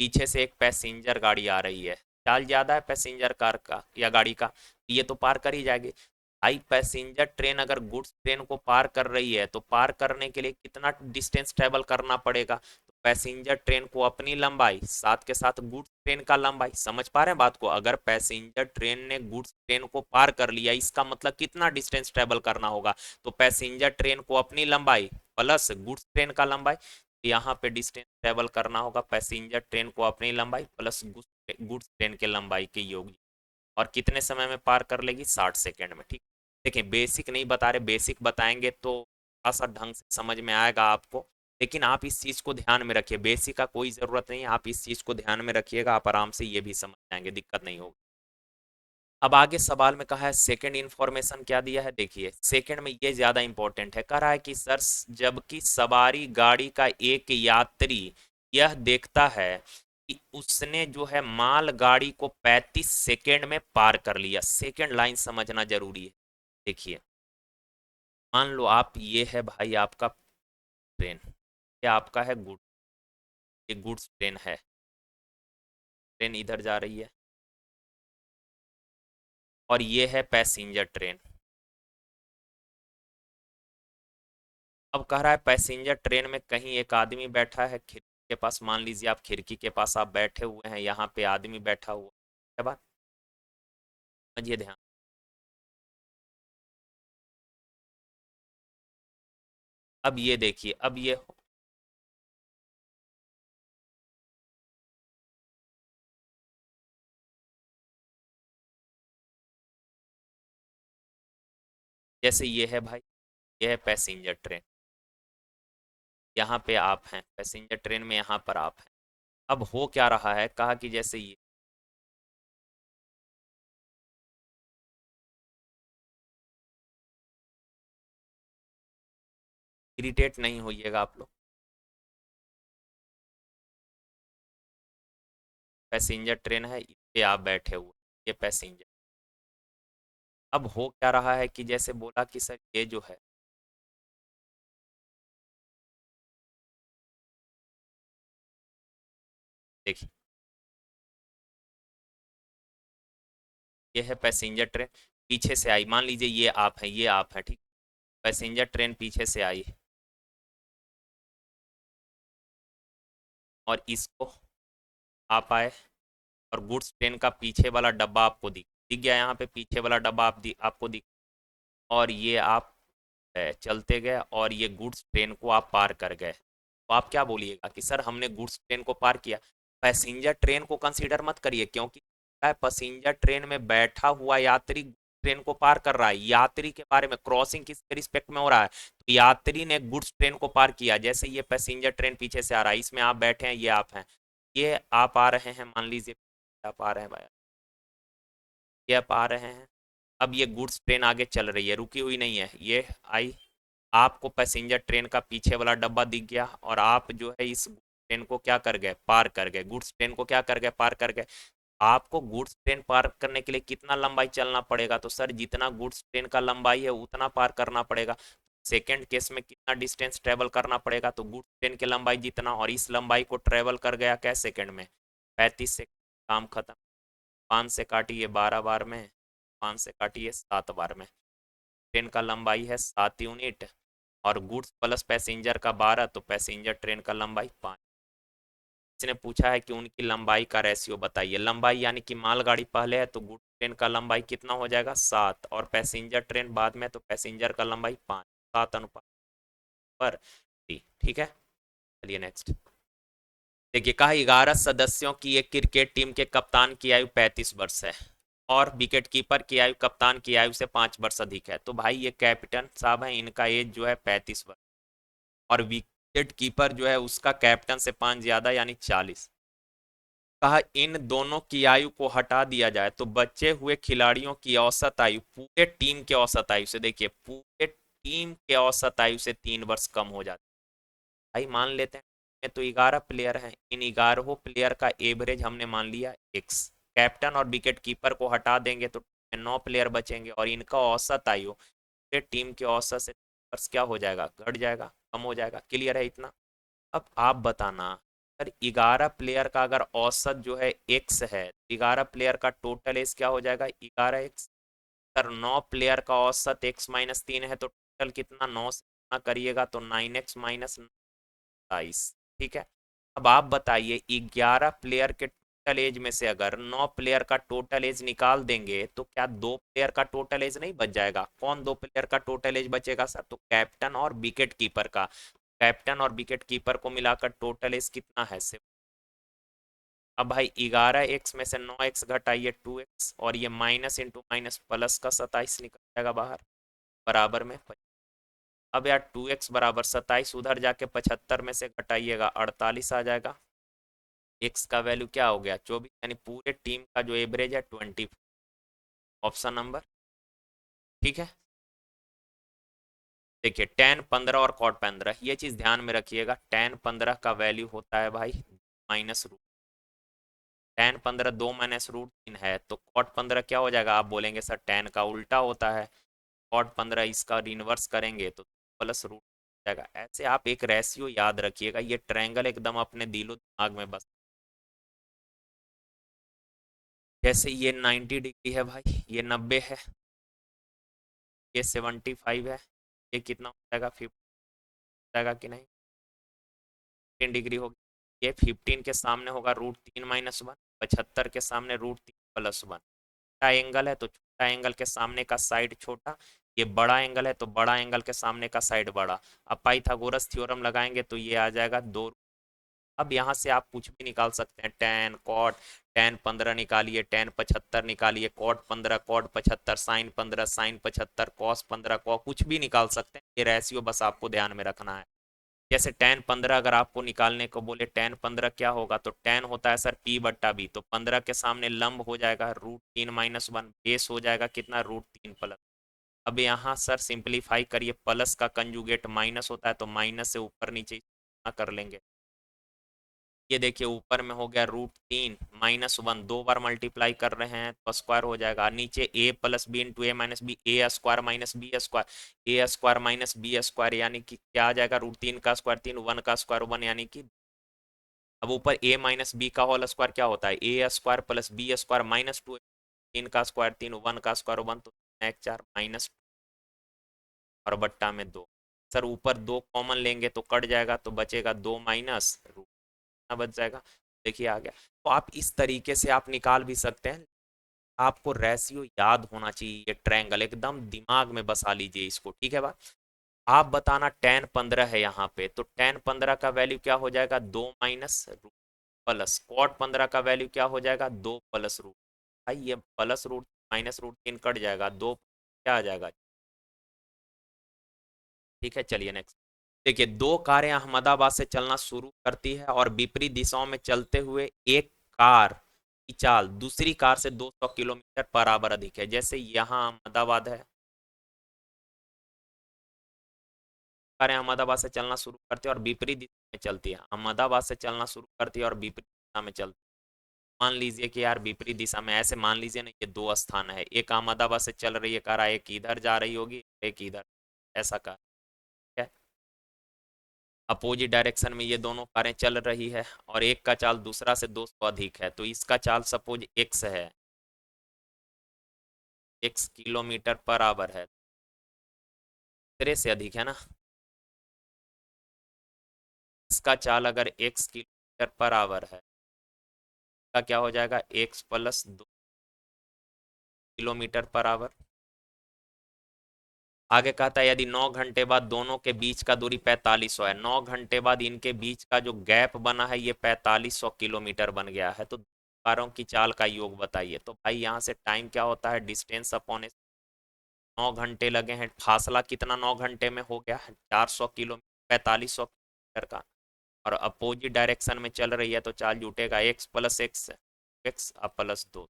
पीछे से एक पैसेंजर गाड़ी आ रही है, चाल ज़्यादा है पैसेंजर कार का या गाड़ी का, ये तो पार कर ही जाएगी। भाई पैसेंजर ट्रेन अगर गुड्स ट्रेन को पार कर रही है तो पार करने के लिए कितना डिस्टेंस ट्रेवल करना पड़ेगा, तो पैसेंजर ट्रेन को अपनी लंबाई साथ के साथ गुड्स ट्रेन का लंबाई, समझ पा रहे हैं बात को, अगर पैसेंजर ट्रेन ने गुड्स ट्रेन को पार कर लिया इसका मतलब कितना डिस्टेंस ट्रेवल करना होगा, तो पैसेंजर ट्रेन को अपनी लंबाई प्लस गुड्स ट्रेन का लंबाई, यहाँ पे डिस्टेंस ट्रेवल करना होगा पैसेंजर ट्रेन को अपनी लंबाई प्लस गुड्स ट्रेन के लंबाई के योग, और कितने समय में पार कर लेगी, 60 सेकेंड में। ठीक, देखिए बेसिक नहीं बता रहे, बेसिक बताएंगे तो थोड़ा सा ढंग से समझ में आएगा आपको, लेकिन आप इस चीज़ को ध्यान में रखिए, बेसिक का कोई ज़रूरत नहीं है, आप इस चीज़ को ध्यान में रखिएगा, आप आराम से ये भी समझ जाएंगे, दिक्कत नहीं होगी। अब आगे सवाल में कहा है सेकंड इंफॉर्मेशन क्या दिया है, देखिए सेकंड में ये ज़्यादा इंपॉर्टेंट है, कह रहा है कि सर जबकि सवारी गाड़ी का एक यात्री यह देखता है कि उसने जो है माल गाड़ी को 35 सेकेंड में पार कर लिया, सेकंड लाइन समझना जरूरी है। देखिए मान लो आप, ये है भाई आपका ट्रेन, ये आपका है गुड, ये गुड्स ट्रेन है, ट्रेन इधर जा रही है, और ये है पैसेंजर ट्रेन। अब कह रहा है पैसेंजर ट्रेन में कहीं एक आदमी बैठा है खिड़की के पास, मान लीजिए आप खिड़की के पास आप बैठे हुए हैं, यहाँ पे आदमी बैठा हुआ है, बात समझिए ध्यान। अब ये देखिए, अब ये जैसे ये है भाई, ये है पैसेंजर ट्रेन, यहाँ पे आप हैं पैसेंजर ट्रेन में, यहाँ पर आप हैं। अब हो क्या रहा है, कहा कि जैसे ये इरिटेट नहीं होइएगा आप लोग, पैसेंजर ट्रेन है, इस पे आप बैठे हुए, ये पैसेंजर। अब हो क्या रहा है कि जैसे बोला कि सर ये जो है, देखिए ये है पैसेंजर ट्रेन, पीछे से आई, मान लीजिए ये आप हैं, ये आप हैं, ठीक, पैसेंजर ट्रेन पीछे से आई और इसको आप आए, और गुड्स ट्रेन का पीछे वाला डब्बा आपको दिख दिख गया, यहाँ पे पीछे वाला डब्बा आपको दिख, और ये आप चलते गए और ये गुड्स ट्रेन को आप पार कर गए, तो आप क्या बोलिएगा कि सर हमने गुड्स ट्रेन को पार किया, पैसेंजर ट्रेन को कंसीडर मत करिए, क्योंकि पैसेंजर ट्रेन में बैठा हुआ यात्री ट्रेन को पार कर रहा है, यात्री के बारे में क्रॉसिंग किसके रिस्पेक्ट में हो रहा है, तो यात्री ने गुड्स ट्रेन को पार किया, जैसे ये पैसेंजर ट्रेन पीछे से आ रहा है, इसमें आप बैठे हैं, ये आप हैं, ये आप आ रहे हैं, मान लीजिए आप आ रहे हैं भाई, ये आप आ रहे हैं, अब ये गुड्स ट्रेन आगे चल रही है, रुकी हुई नहीं है, ये आई, आपको पैसेंजर ट्रेन का पीछे वाला डब्बा दिख गया, और आप जो है इस ट्रेन को क्या कर गए, पार कर गए, गुड्स ट्रेन को क्या कर गए, पार कर गए। आपको गुड्स ट्रेन पार करने के लिए कितना लंबाई चलना पड़ेगा, तो सर जितना गुड्स ट्रेन का लंबाई है उतना पार करना पड़ेगा, सेकेंड केस में कितना डिस्टेंस ट्रेवल करना पड़ेगा, तो गुड्स ट्रेन की लंबाई जितना, और इस लंबाई को ट्रेवल कर गया क्या सेकेंड में, 35 सेकेंड, काम खत्म। 5 से काटिए 12 बार में, 5 से काटिए 7 बार में, ट्रेन का लंबाई है 7 यूनिट, और गुड्स प्लस पैसेंजर का 12, तो पैसेंजर ट्रेन का लंबाई 5। इसने पूछा है कि उनकी लंबाई का रेशियो बताइए, लंबाई यानी कि मालगाड़ी पहले है तो गुड्स ट्रेन का लंबाई कितना हो जाएगा, 7, और पैसेंजर ट्रेन बाद में, तो पैसेंजर का लंबाई 5, 7 अनुपात पर 3, ठीक है। चलिए नेक्स्ट, देखिए कहा 11 सदस्यों की एक क्रिकेट टीम के कप्तान की आयु 35 वर्ष है, और विकेट कीपर की आयु कप्तान की आयु से 5 वर्ष अधिक है, तो भाई ये कैप्टन साहब हैं, इनका एज जो है 35 वर्ष, और विकेट कीपर जो है उसका कैप्टन से 5 ज्यादा यानी 40। कहा इन दोनों की आयु को हटा दिया जाए तो बचे हुए खिलाड़ियों की औसत आयु पूरे टीम के औसत आयु से, देखिए पूरे टीम के औसत आयु से 3 वर्ष कम हो जाती है। भाई मान लेते हैं में तो 11 प्लेयर हैं, इन 11 प्लेयर का एवरेज हमने मान लिया एक्स, कैप्टन और विकेट कीपर को हटा देंगे तो 9 प्लेयर बचेंगे, और इनका औसत आयु पूरे टीम के औसत से 3 वर्ष क्या हो जाएगा, घट जाएगा, कम हो जाएगा, क्लियर है इतना। अब आप बताना, अगर 11 प्लेयर का अगर औसत जो है एक्स है, 11 प्लेयर का टोटल एज क्या हो जाएगा, 11 एक्स। सर 9 प्लेयर का औसत x-3 है, तो टोटल कितना, 9 से गुणा करिएगा तो 9x-27। ठीक है। अब आप बताइए 11 प्लेयर के टोटल एज में से अगर 9 प्लेयर का टोटल एज निकाल देंगे तो क्या 2 प्लेयर का टोटल एज नहीं बच जाएगा? कौन 2 प्लेयर का टोटल एज बचेगा सर? तो कैप्टन और विकेट कीपर का। कैप्टन और विकेट कीपर को मिलाकर टोटल एज कितना है? से अब भाई 11x में से 9x घटाइए 2x, और ये माइनस इंटू माइनस प्लस का 27 निकल जाएगा बाहर, बराबर में अब यार 2x बराबर 27, उधर जाके 75 में से घटाइएगा 48 आ जाएगा। x का वैल्यू क्या हो गया? 24, यानी पूरे टीम का जो एवरेज है 20। ऑप्शन नंबर, ठीक है। देखिए tan 15 और cot 15, ये चीज ध्यान में रखिएगा। tan 15 का वैल्यू होता है भाई माइनस रूट, tan 15 2 - √3 है, तो cot 15 क्या हो जाएगा? आप बोलेंगे सर tan का उल्टा होता है, cot 15 इसका इनवर्स करेंगे तो प्लस रूट जाएगा। ऐसे आप एक रेशियो याद रखिएगा, ये ट्रायंगल एकदम अपने दिलो दिमाग में बस। जैसे ये 90 डिग्री है भाई, ये 90 है, ये 75 है, ये कितना हो जाएगा? 50 जाएगा कि नहीं? 15 डिग्री होगी। ये 15 के सामने होगा √3 - 1, 75 के सामने √3 + 1। छोटा एंगल है तो छोटा एंगल के सामने का साइड छोटा, ये बड़ा एंगल है तो बड़ा एंगल के सामने का साइड बड़ा। अब पाइथागोरस थ्योरम लगाएंगे तो ये आ जाएगा 2। अब यहाँ से आप कुछ भी निकाल सकते हैं, tan cot, tan 15 निकालिए, tan 75 निकालिए, cot 15 cot 75, sin 15 sin 75, cos 15 कुछ भी निकाल सकते हैं। ये रेशियो बस आपको ध्यान में रखना है। जैसे tan 15 अगर आपको निकालने को बोले, tan 15 क्या होगा? तो tan होता है सर p/b, तो 15 के सामने लंब हो जाएगा √3 - 1, बेस हो जाएगा कितना? √3 प्लस। अब यहाँ सर सिंप्लीफाई करिए, प्लस का कंजुगेट माइनस होता है तो माइनस से ऊपर नीचे कर लेंगे। ये देखिए ऊपर में हो गया √3 - 1, 2 बार मल्टीप्लाई कर रहे हैं तो स्क्वायर हो जाएगा। नीचे a + b × a - b, a² - b² यानी कि क्या आ जाएगा? √3 का स्क्वायर 3, 1 का स्क्वायर 1, यानी कि अब ऊपर a - b का होल स्क्वायर क्या होता है? a² + b² - 2, 3 का स्क्वायर 3, 1 का स्क्वायर 1, तो 4 - और बट्टा में 2। सर ऊपर 2 कॉमन लेंगे तो कट जाएगा, तो बचेगा 2 माइनस बच जाएगा। देखिए आ गया। तो आप इस तरीके से आप निकाल भी सकते हैं। आपको रेशियो याद होना चाहिए, ये ट्रायंगल एकदम दिमाग में बसा लीजिए इसको, ठीक है बात। आप बताना tan 15 है यहाँ पे, तो tan 15 का वैल्यू क्या हो जाएगा? 2 माइनस रूट प्लस, cot 15 का वैल्यू क्या हो जाएगा? 2 प्लस रूट। भाई ये प्लस रूट माइनस √3 कट जाएगा, 2 क्या आ जाएगा? ठीक है, चलिए नेक्स्ट। देखिए दो कारें अहमदाबाद से चलना शुरू करती है और विपरीत दिशाओं में चलते हुए एक कार की चाल दूसरी कार से 200 किलोमीटर बराबर अधिक है। जैसे यहाँ अहमदाबाद है, कारें अहमदाबाद से चलना शुरू करती है और विपरीत दिशा में चलती है। अहमदाबाद से चलना शुरू करती है और विपरीत दिशा में चलती है। मान लीजिए कि यार विपरीत दिशा में, ऐसे मान लीजिए ना, ये दो स्थान है, एक अहमदाबाद से चल रही है कार, एक इधर जा रही होगी, एक इधर, ऐसा कार है। अपोजिट डायरेक्शन में ये दोनों कारें चल रही है और एक का चाल दूसरा से 200 अधिक है, तो इसका चाल सपोज x है, x किलोमीटर पर आवर है, दूसरे से अधिक है ना। इसका चाल अगर x किलोमीटर पर आवर है, का क्या हो जाएगा? x + 2 kilometre per hour. आगे कहता है यदि 9 घंटे बाद दोनों के बीच का दूरी 4500 है, 9 घंटे बाद इनके बीच का जो गैप बना है ये 4500 किलोमीटर बन गया है, तो कारों की चाल का योग बताइए। तो भाई यहाँ से टाइम क्या होता है? डिस्टेंस अपॉन, 9 घंटे लगे हैं, फासला कितना 9 घंटे में हो गया है? 400 किलोमीटर, 4500 किलोमीटर का। और अपोजिट डायरेक्शन में चल रही है तो चाल जुटेगा x + x, x +2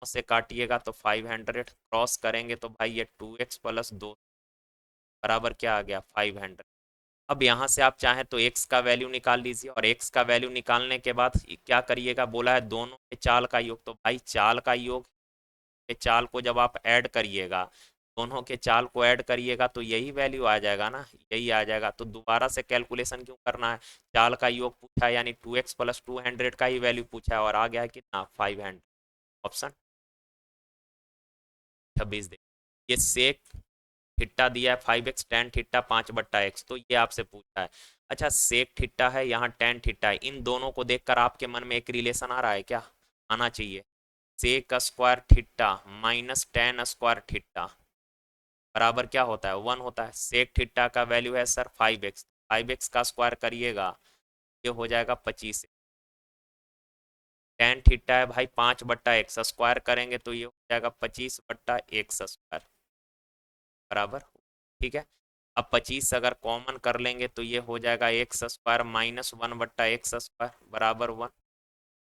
से काटिएगा तो 500, क्रॉस करेंगे तो भाई ये 2x + 2 बराबर क्या आ गया? 500। अब यहाँ से आप चाहें तो x का वैल्यू निकाल लीजिए, और x का वैल्यू निकालने के बाद क्या करिएगा? बोला है दोनों के चाल का योग, तो भाई चाल का योग के चाल को जब आप ऐड करिएगा, दोनों के चाल को ऐड करिएगा तो यही वैल्यू आ जाएगा ना, यही आ जाएगा। तो दोबारा से कैलकुलेशन क्यों करना है? चाल का योग पूछा है, यानी 2x + 200 का ही वैल्यू पूछा है, और आ गया है कितना? 500। ऑप्शन 26 दे। ये सेक थीटा दिया है 5x, टेन थीटा 5/x, तो ये आपसे पूछा है। अच्छा सेक थीटा है, यहाँ टेन थीटा है, इन दोनों को देखकर आपके मन में एक रिलेशन आ रहा है क्या? आना चाहिए। Sec square theta minus tan square theta बराबर क्या होता है? 1 होता है। सेक थीटा का वैल्यू है सर 5x, 5x का स्क्वायर करिएगा ये हो जाएगा 25। टेन थीटा है भाई 5/x, स्क्वायर करेंगे तो ये हो जाएगा 25/x स्क्वायर बराबर। ठीक है। अब 25 अगर कॉमन कर लेंगे तो ये हो जाएगा x square minus 1/x square बराबर 1।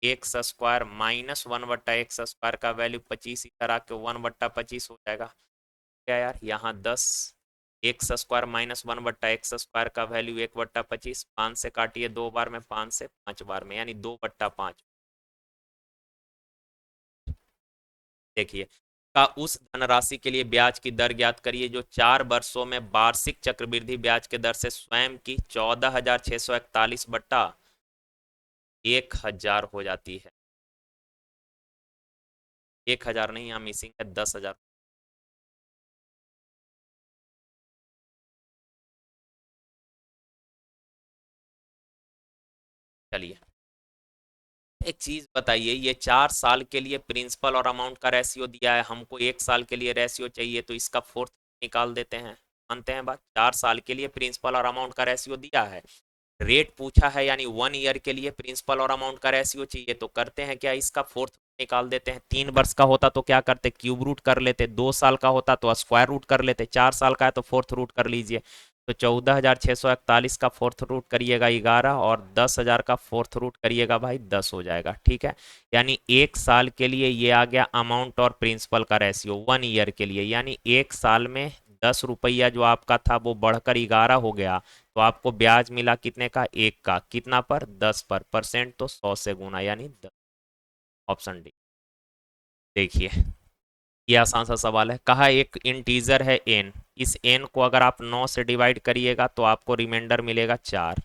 X square minus 1/x square का वैल्यू 25 इधर आके 1/25 हो जाएगा। क्या यार, यहाँ 10, x square minus 1/x square का वैल्यू 1/25, 5 से काटिए 2 बार में, 5 से 5 बार में, यानी 2/5। देखिए, का उस धनराशि के लिए ब्याज की दर ज्ञात करिए जो 4 वर्षों में वार्षिक चक्रवृद्धि ब्याज के दर से स्वयं की 14,641/1000 हो जाती है। 1000 नहीं, यहाँ मिसिंग है 10,000। चलिए एक चीज बताइए, ये 4 साल के लिए प्रिंसिपल और अमाउंट का रेशियो दिया है, हमको 1 साल के लिए रेशियो चाहिए, तो इसका फोर्थ निकाल देते हैं। मानते हैं बात, 4 साल के लिए प्रिंसिपल और अमाउंट का रेशियो दिया है, रेट पूछा है, यानी 1 ईयर के लिए प्रिंसिपल और अमाउंट का रेशियो चाहिए, तो करते हैं क्या, इसका फोर्थ निकाल देते हैं। 3 वर्ष का होता तो क्या करते, क्यूब रूट कर लेते, 2 साल का होता तो स्क्वायर रूट कर लेते, 4 साल का है तो फोर्थ रूट कर लीजिए। तो 14,641 का फोर्थ रूट करिएगा 11, और 10,000 का फोर्थ रूट करिएगा भाई 10 हो जाएगा। ठीक है, यानी 1 साल के लिए ये आ गया अमाउंट और प्रिंसिपल का रेशियो 1 ईयर के लिए, यानी 1 साल में 10 रुपया जो आपका था वो बढ़कर 11 हो गया, तो आपको ब्याज मिला कितने का, 1 का, कितना पर, 10 पर, परसेंट तो 100 से गुना, यानी 10। Option D. देखिए ये आसान सा सवाल है, कहा एक इंटीजर है n, इस n को अगर आप 9 से डिवाइड करिएगा तो आपको रिमाइंडर मिलेगा 4।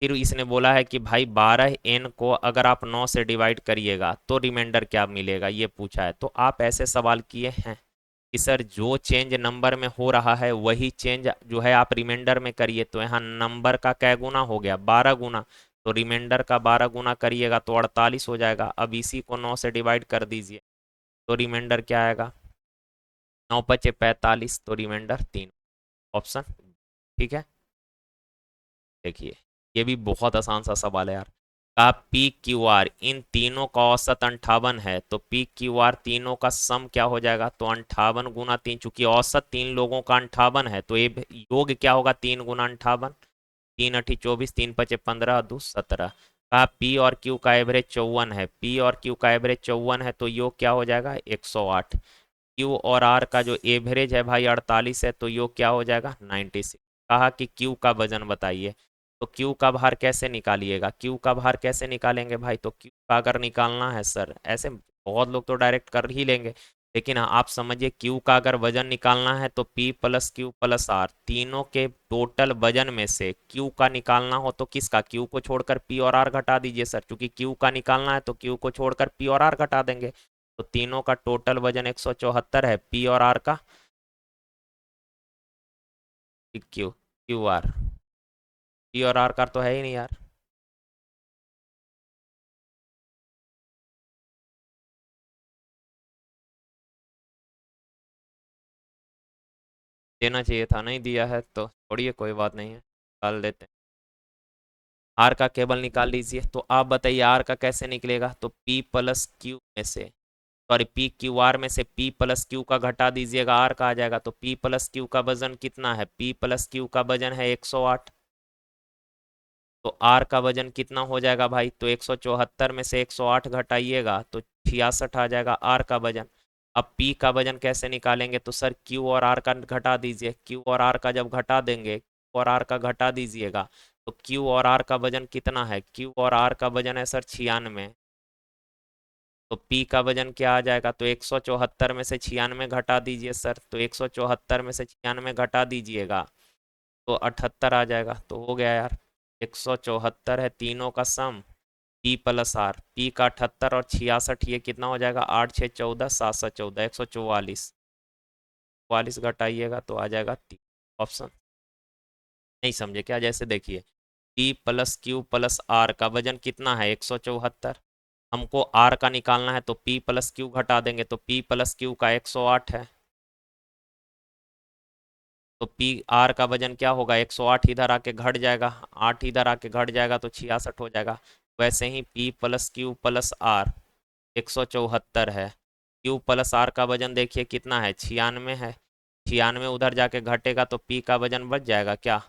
फिर इसने बोला है कि भाई 12n को अगर आप 9 से डिवाइड करिएगा तो रिमाइंडर क्या मिलेगा, ये पूछा है। तो आप ऐसे सवाल किए हैं कि सर जो चेंज नंबर में हो रहा है वही चेंज जो है आप रिमाइंडर में करिए, तो यहाँ नंबर का कै गुना हो गया, 12 गुना, तो रिमाइंडर का 12 गुना करिएगा तो 48 हो जाएगा। अब इसी को 9 से डिवाइड कर दीजिए तो रिमाइंडर क्या आएगा, 9×5 = 45, तो रिमाइंडर 3। ऑप्शन ठीक है। देखिए ये भी बहुत आसान सा सवाल है यार। का पी क्यू आर इन तीनों का औसत 58 है, तो पी क्यू आर तीनों का सम क्या हो जाएगा, तो 58 × 3, चूंकि औसत 3 लोगों का 58 है तो ये योग क्या होगा, 3 × 58, 3×8 = 24, 3×5 = 15, 2 17। का पी और क्यू का एवरेज 54 है, पी और क्यू का एवरेज 54 है तो योग क्या हो जाएगा, 108। क्यू और आर का जो एवरेज है भाई 48 है, तो योग क्या हो जाएगा, 96। कहा कि क्यू का वजन बताइए, तो क्यू का भार कैसे निकालिएगा, क्यू का भार कैसे निकालेंगे भाई, तो क्यू का अगर निकालना है सर, ऐसे बहुत लोग तो डायरेक्ट कर ही लेंगे, लेकिन हाँ, आप समझिए क्यू का अगर वजन निकालना है तो P plus Q plus R, तीनों के टोटल वजन में से क्यू का निकालना हो तो किसका, क्यू को छोड़कर पी और आर घटा दीजिए सर, क्योंकि क्यू का निकालना है तो क्यू को छोड़कर पी और आर घटा देंगे, तो तीनों का टोटल वजन 174 है, पी और आर का, क्यू क्यू आर, पी और आर का तो है ही नहीं यार। देना चाहिए था, नहीं दिया है तो छोड़िए, कोई बात नहीं है, निकाल देते हैं। आर का केवल निकाल लीजिए, तो आप बताइए आर का कैसे निकलेगा, तो पी प्लस क्यू में से, सॉरी पी क्यू आर में से पी प्लस क्यू का घटा दीजिएगा, आर का आ जाएगा, तो पी प्लस क्यू का वजन कितना है, पी प्लस क्यू का वजन है 108, तो आर का वजन कितना हो जाएगा भाई, तो 174 में से 108 घटाइएगा तो 66 आ जाएगा आर का वजन। अब पी का वजन कैसे निकालेंगे, तो सर क्यू और आर का घटा दीजिए, क्यू और आर का जब घटा देंगे, क्यू और आर का घटा दीजिएगा, तो क्यू और आर का वजन कितना है, क्यू और आर का वजन है सर 96, तो पी का वजन क्या आ जाएगा, तो 174 में से 96 घटा दीजिए सर, तो 174 में से 96 घटा दीजिएगा तो 78 आ जाएगा, तो हो गया यार, 174 है तीनों का सम, पी प्लस आर, पी का 78 और 66, ये कितना हो जाएगा, 8 6 14, 7 7 14, 144। 44 घटाइएगा तो आ जाएगा 3। ऑप्शन नहीं समझे क्या? जैसे देखिए, P plus Q plus R का वजन कितना है, 174। हमको आर का निकालना है तो पी प्लस क्यू घटा देंगे, तो पी प्लस क्यू का 108 है, तो पी आर का वजन क्या होगा, 108 इधर आके घट जाएगा, 8 इधर आके घट जाएगा तो 66 हो जाएगा। वैसे ही P plus Q plus R 174 है, क्यू प्लस आर का वजन देखिए कितना है, 96 है, 96 उधर जाके घटेगा तो पी का वजन बच जाएगा क्या,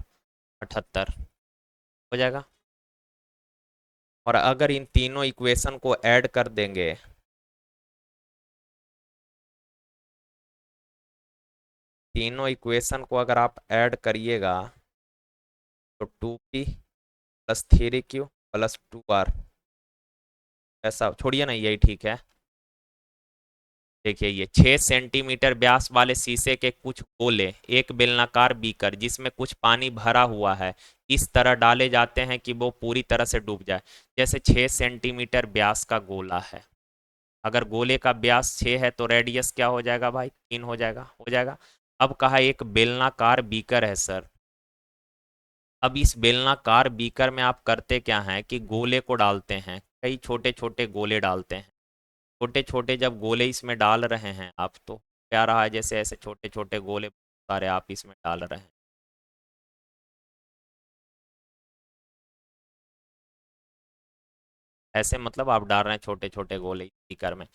78 हो जाएगा। और अगर इन तीनों इक्वेशन को ऐड कर देंगे, तीनों इक्वेशन को अगर आप ऐड करिएगा तो 2p plus 3q plus 2r, ऐसा छोड़िए ना, यही ठीक है। देखिए ये 6 सेंटीमीटर व्यास वाले शीशे के कुछ गोले एक बेलनाकार बीकर जिसमें कुछ पानी भरा हुआ है इस तरह डाले जाते हैं कि वो पूरी तरह से डूब जाए। जैसे 6 सेंटीमीटर व्यास का गोला है, अगर गोले का व्यास 6 है तो रेडियस क्या हो जाएगा भाई, 3 हो जाएगा, हो जाएगा। अब कहा एक बेलनाकार बीकर है सर, अब इस बेलनाकार बीकर में आप करते क्या हैं कि गोले को डालते हैं, कई छोटे छोटे गोले डालते हैं। छोटे छोटे जब गोले इसमें डाल रहे हैं आप, तो क्या रहा है, जैसे ऐसे छोटे छोटे गोले सारे आप इसमें डाल रहे हैं, ऐसे मतलब आप डाल रहे हैं छोटे छोटे गोले बीकर में।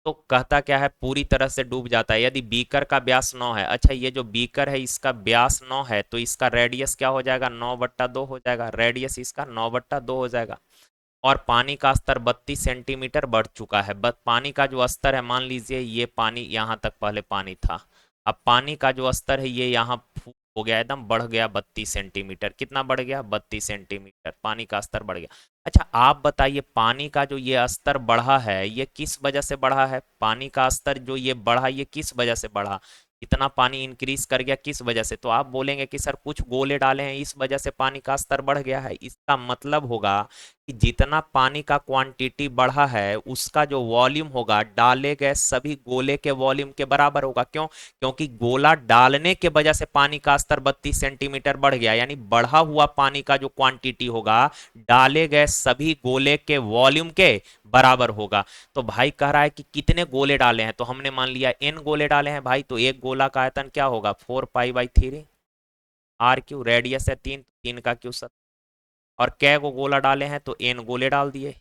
तो कहता क्या है, पूरी तरह से डूब जाता है यदि बीकर का व्यास 9 है। अच्छा ये जो बीकर है इसका व्यास 9 है तो इसका रेडियस क्या हो जाएगा, 9/2 हो जाएगा, रेडियस इसका 9/2 हो जाएगा। और पानी का स्तर 32 सेंटीमीटर बढ़ चुका है। पानी का जो स्तर है, मान लीजिए ये पानी यहाँ तक पहले पानी था, अब पानी का जो स्तर है ये यहाँ हो गया, एकदम बढ़ गया 32 सेंटीमीटर। कितना बढ़ गया, 32 सेंटीमीटर पानी का स्तर बढ़ गया। अच्छा आप बताइए, पानी का जो ये स्तर बढ़ा है ये किस वजह से बढ़ा है, पानी का स्तर जो ये बढ़ा ये किस वजह से बढ़ा, इतना पानी इंक्रीज कर गया किस वजह से? तो आप बोलेंगे कि सर कुछ गोले डाले हैं इस वजह से पानी का स्तर बढ़ गया है। इसका मतलब होगा कि जितना पानी का क्वांटिटी बढ़ा है उसका जो वॉल्यूम होगा डाले गए सभी गोले के वॉल्यूम के बराबर होगा। क्यों? क्योंकि गोला डालने के वजह से पानी का स्तर 32 सेंटीमीटर बढ़ गया, यानी बढ़ा हुआ पानी का जो क्वांटिटी होगा डाले गए सभी गोले के वॉल्यूम के बराबर होगा। तो भाई कह रहा है कि कितने गोले डाले हैं, तो हमने मान लिया एन गोले डाले हैं भाई, तो एक गोला का आयतन क्या होगा, 4 pi by 3 R cube, radius है 3, 3 का क्यू सर। और कै गो गोला डाले हैं तो एन गोले डाल दिए।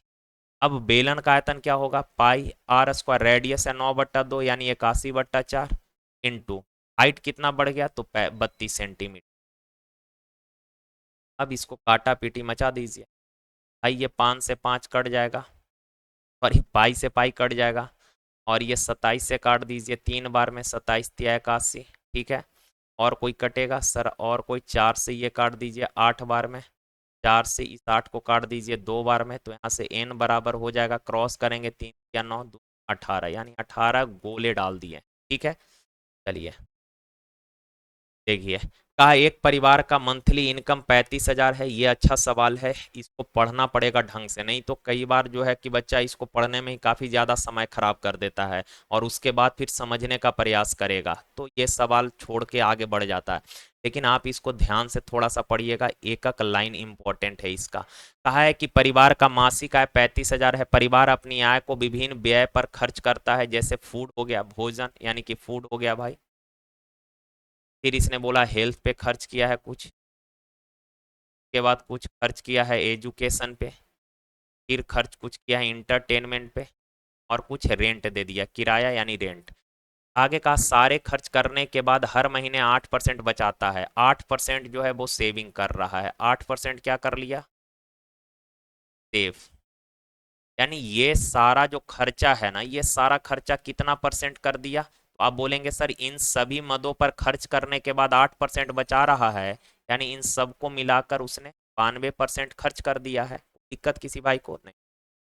अब बेलन का आयतन क्या होगा, पाई आर स्क्वायर, रेडियस है 9/2 यानी 81/4 इंटू हाइट कितना बढ़ गया, तो 32 सेंटीमीटर। अब इसको काटा पीटी मचा दीजिए भाई, ये 5 से 5 कट जाएगा और ये पाई से पाई कट जाएगा, और ये 27 से काट दीजिए 3 बार में, 27 तिया 81, ठीक है। और कोई कटेगा सर, और कोई 4 से ये काट दीजिए 8 बार में, 4 से इस 8 को काट दीजिए 2 बार में, तो यहाँ से n बराबर हो जाएगा, क्रॉस करेंगे 3 या 9 2 18, यानी 18 गोले डाल दिए, ठीक है। चलिए देखिए, कहा एक परिवार का मंथली इनकम 35,000 है। ये अच्छा सवाल है, इसको पढ़ना पड़ेगा ढंग से, नहीं तो कई बार जो है कि बच्चा इसको पढ़ने में ही काफ़ी ज़्यादा समय खराब कर देता है और उसके बाद फिर समझने का प्रयास करेगा तो ये सवाल छोड़ के आगे बढ़ जाता है। लेकिन आप इसको ध्यान से थोड़ा सा पढ़िएगा, एक एक लाइन इंपॉर्टेंट है इसका। कहा है कि परिवार का मासिक आय 35,000 है। परिवार अपनी आय को विभिन्न व्यय पर खर्च करता है, जैसे फूड हो गया, भोजन यानी कि फूड हो गया भाई, फिर इसने बोला हेल्थ पे खर्च किया है कुछ, के बाद कुछ खर्च किया है एजुकेशन पे, फिर खर्च कुछ किया है इंटरटेनमेंट पे, और कुछ रेंट दे दिया, किराया यानी रेंट। आगे का सारे खर्च करने के बाद हर महीने 8% बचाता है। 8% जो है वो सेविंग कर रहा है, 8% क्या कर लिया, सेव। यानी ये सारा जो खर्चा है ना, ये सारा खर्चा कितना परसेंट कर दिया, तो आप बोलेंगे सर इन सभी मदों पर खर्च करने के बाद 8% बचा रहा है, यानी इन सबको मिलाकर उसने 92% खर्च कर दिया है। दिक्कत किसी भाई को नहीं।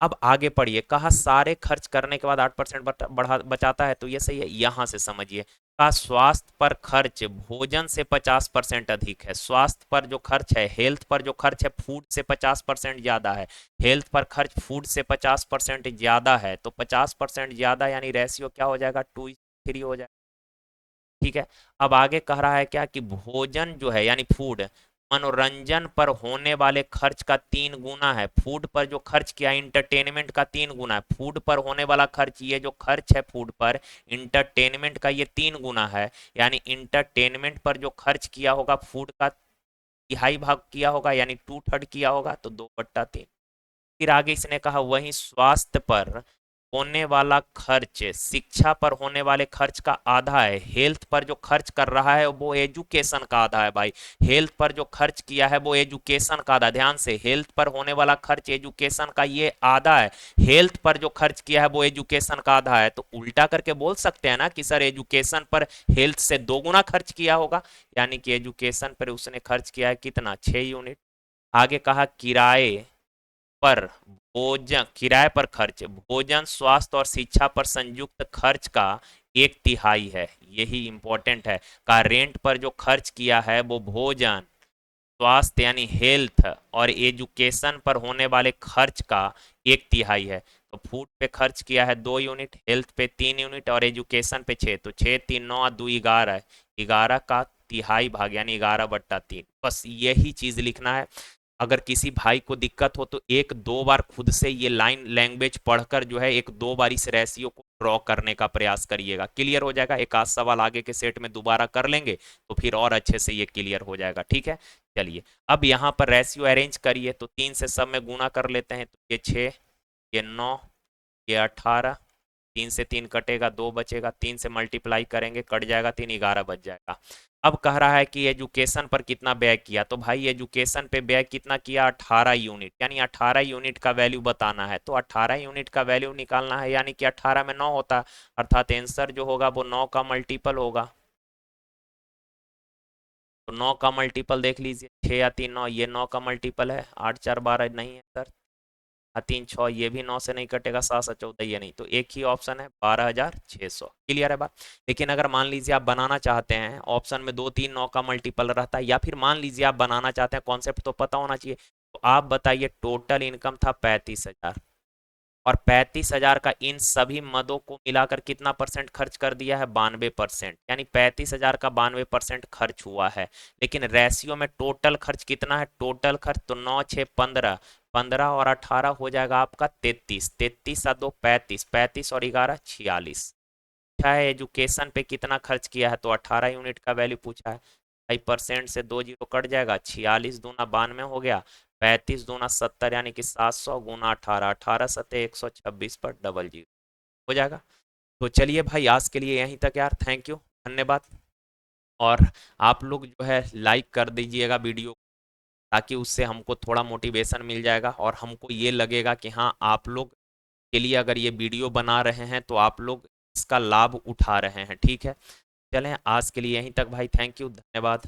अब आगे पढ़िए, कहा सारे खर्च करने के बाद 8% बढ़ा बचाता है, तो ये सही है, यहां से समझिए। का स्वास्थ्य पर खर्च भोजन से 50% अधिक है। स्वास्थ्य पर जो खर्च है, हेल्थ पर जो खर्च है, फूड से 50% ज्यादा है। हेल्थ पर खर्च फूड से 50% ज्यादा है, तो 50% ज्यादा यानी रेशियो क्या हो जाएगा, 2:3 हो जाएगा। ठीक है। अब आगे कह रहा है क्या कि भोजन जो है यानी फूड मनोरंजन पर होने वाले खर्च का 3 गुना है। फूड पर जो खर्च किया इंटरटेनमेंट का 3 गुना है। फूड पर होने वाला खर्च, ये जो खर्च है फूड पर, इंटरटेनमेंट का ये 3 गुना है। यानी इंटरटेनमेंट पर जो खर्च किया होगा फूड का तिहाई भाग किया होगा, यानी 2/3 किया होगा, तो 2/3। फिर आगे इसने कहा वहीं स्वास्थ्य पर होने वाला खर्च शिक्षा पर होने वाले खर्च का आधा है। हेल्थ पर जो खर्च कर रहा है वो एजुकेशन का आधा है भाई। हेल्थ पर जो खर्च किया है वो एजुकेशन का आधा। ध्यान से, हेल्थ पर होने वाला खर्च एजुकेशन का ये आधा है। हेल्थ पर जो खर्च किया है वो एजुकेशन का आधा है, तो उल्टा करके बोल सकते हैं ना कि सर एजुकेशन पर हेल्थ से 2 गुना खर्च किया होगा। यानी कि एजुकेशन पर उसने खर्च किया है कितना, 6 यूनिट। आगे कहा किराए पर भोजन, किराए पर खर्च भोजन स्वास्थ्य और शिक्षा पर संयुक्त खर्च का 1/3 है। यही इंपॉर्टेंट है। का रेंट पर जो खर्च किया है वो भोजन स्वास्थ्य यानी हेल्थ और एजुकेशन पर होने वाले खर्च का 1/3 है। तो फूड पे खर्च किया है 2 यूनिट, हेल्थ पे 3 यूनिट और एजुकेशन पे 6। तो 6 3 9 2 11, 11 का तिहाई भाग यानी 11/3। बस यही चीज लिखना है। अगर किसी भाई को दिक्कत हो तो एक दो बार खुद से ये लाइन लैंग्वेज पढ़कर जो है एक दो बार इस रेशियो को ड्रॉ करने का प्रयास करिएगा, क्लियर हो जाएगा। एक आध सवाल आगे के सेट में दोबारा कर लेंगे तो फिर और अच्छे से ये क्लियर हो जाएगा। ठीक है, चलिए अब यहाँ पर रेशियो अरेंज करिए। तो 3 से सब में गुना कर लेते हैं, तो ये 6, ये 9, ये 18। 3 से 3 कटेगा, 2 बचेगा। 3 से मल्टीप्लाई करेंगे, कट जाएगा 3, 11 बच जाएगा। अब कह रहा है कि एजुकेशन पर कितना व्यय किया, तो भाई एजुकेशन पे व्यय कितना किया, 18 यूनिट। यानी 18 यूनिट का वैल्यू बताना है, तो 18 यूनिट का वैल्यू निकालना है। यानी कि 18 में 9 होता, अर्थात आंसर जो होगा वो 9 का मल्टीपल होगा। तो 9 का मल्टीपल देख लीजिए, 6 या 3 9, ये 9 का मल्टीपल है। 8 4 12 नहीं है सर। 3 6, ये भी 9 से नहीं कटेगा। 7 7 14, ये नहीं। तो एक ही ऑप्शन है, 12,600। क्लियर है बात। लेकिन अगर मान लीजिए आप बनाना चाहते हैं, ऑप्शन में 2 3 9 का मल्टीपल रहता है, या फिर मान लीजिए आप बनाना चाहते हैं, कॉन्सेप्ट तो पता होना चाहिए। तो आप बताइए, टोटल इनकम था 35,000 और 35,000 का इन सभी मदों को मिलाकर कितना परसेंट खर्च कर दिया है, 92%। यानी 35,000 का 92% खर्च हुआ है। लेकिन रेशियो में टोटल खर्च कितना है, टोटल खर्च तो 9 6 15, 15 और 18 हो जाएगा आपका 33। 33 + 2 35, 35 और 11 46। पूछा है एजुकेशन पे कितना खर्च किया है, तो 18 यूनिट का वैल्यू पूछा है भाई। परसेंट से 2 जीरो कट जाएगा, 46 दूना 92 हो गया, 35 दूना 70 यानी कि 700 गुना 18, 18 सत्ते 126 पर डबल जीरो हो जाएगा। तो चलिए भाई, आज के लिए यहीं तक यार। थैंक यू, धन्यवाद। और आप लोग जो है लाइक कर दीजिएगा वीडियो, ताकि उससे हमको थोड़ा मोटिवेशन मिल जाएगा और हमको ये लगेगा कि हाँ, आप लोग के लिए अगर ये वीडियो बना रहे हैं तो आप लोग इसका लाभ उठा रहे हैं। ठीक है, चलें आज के लिए यहीं तक भाई। थैंक यू, धन्यवाद।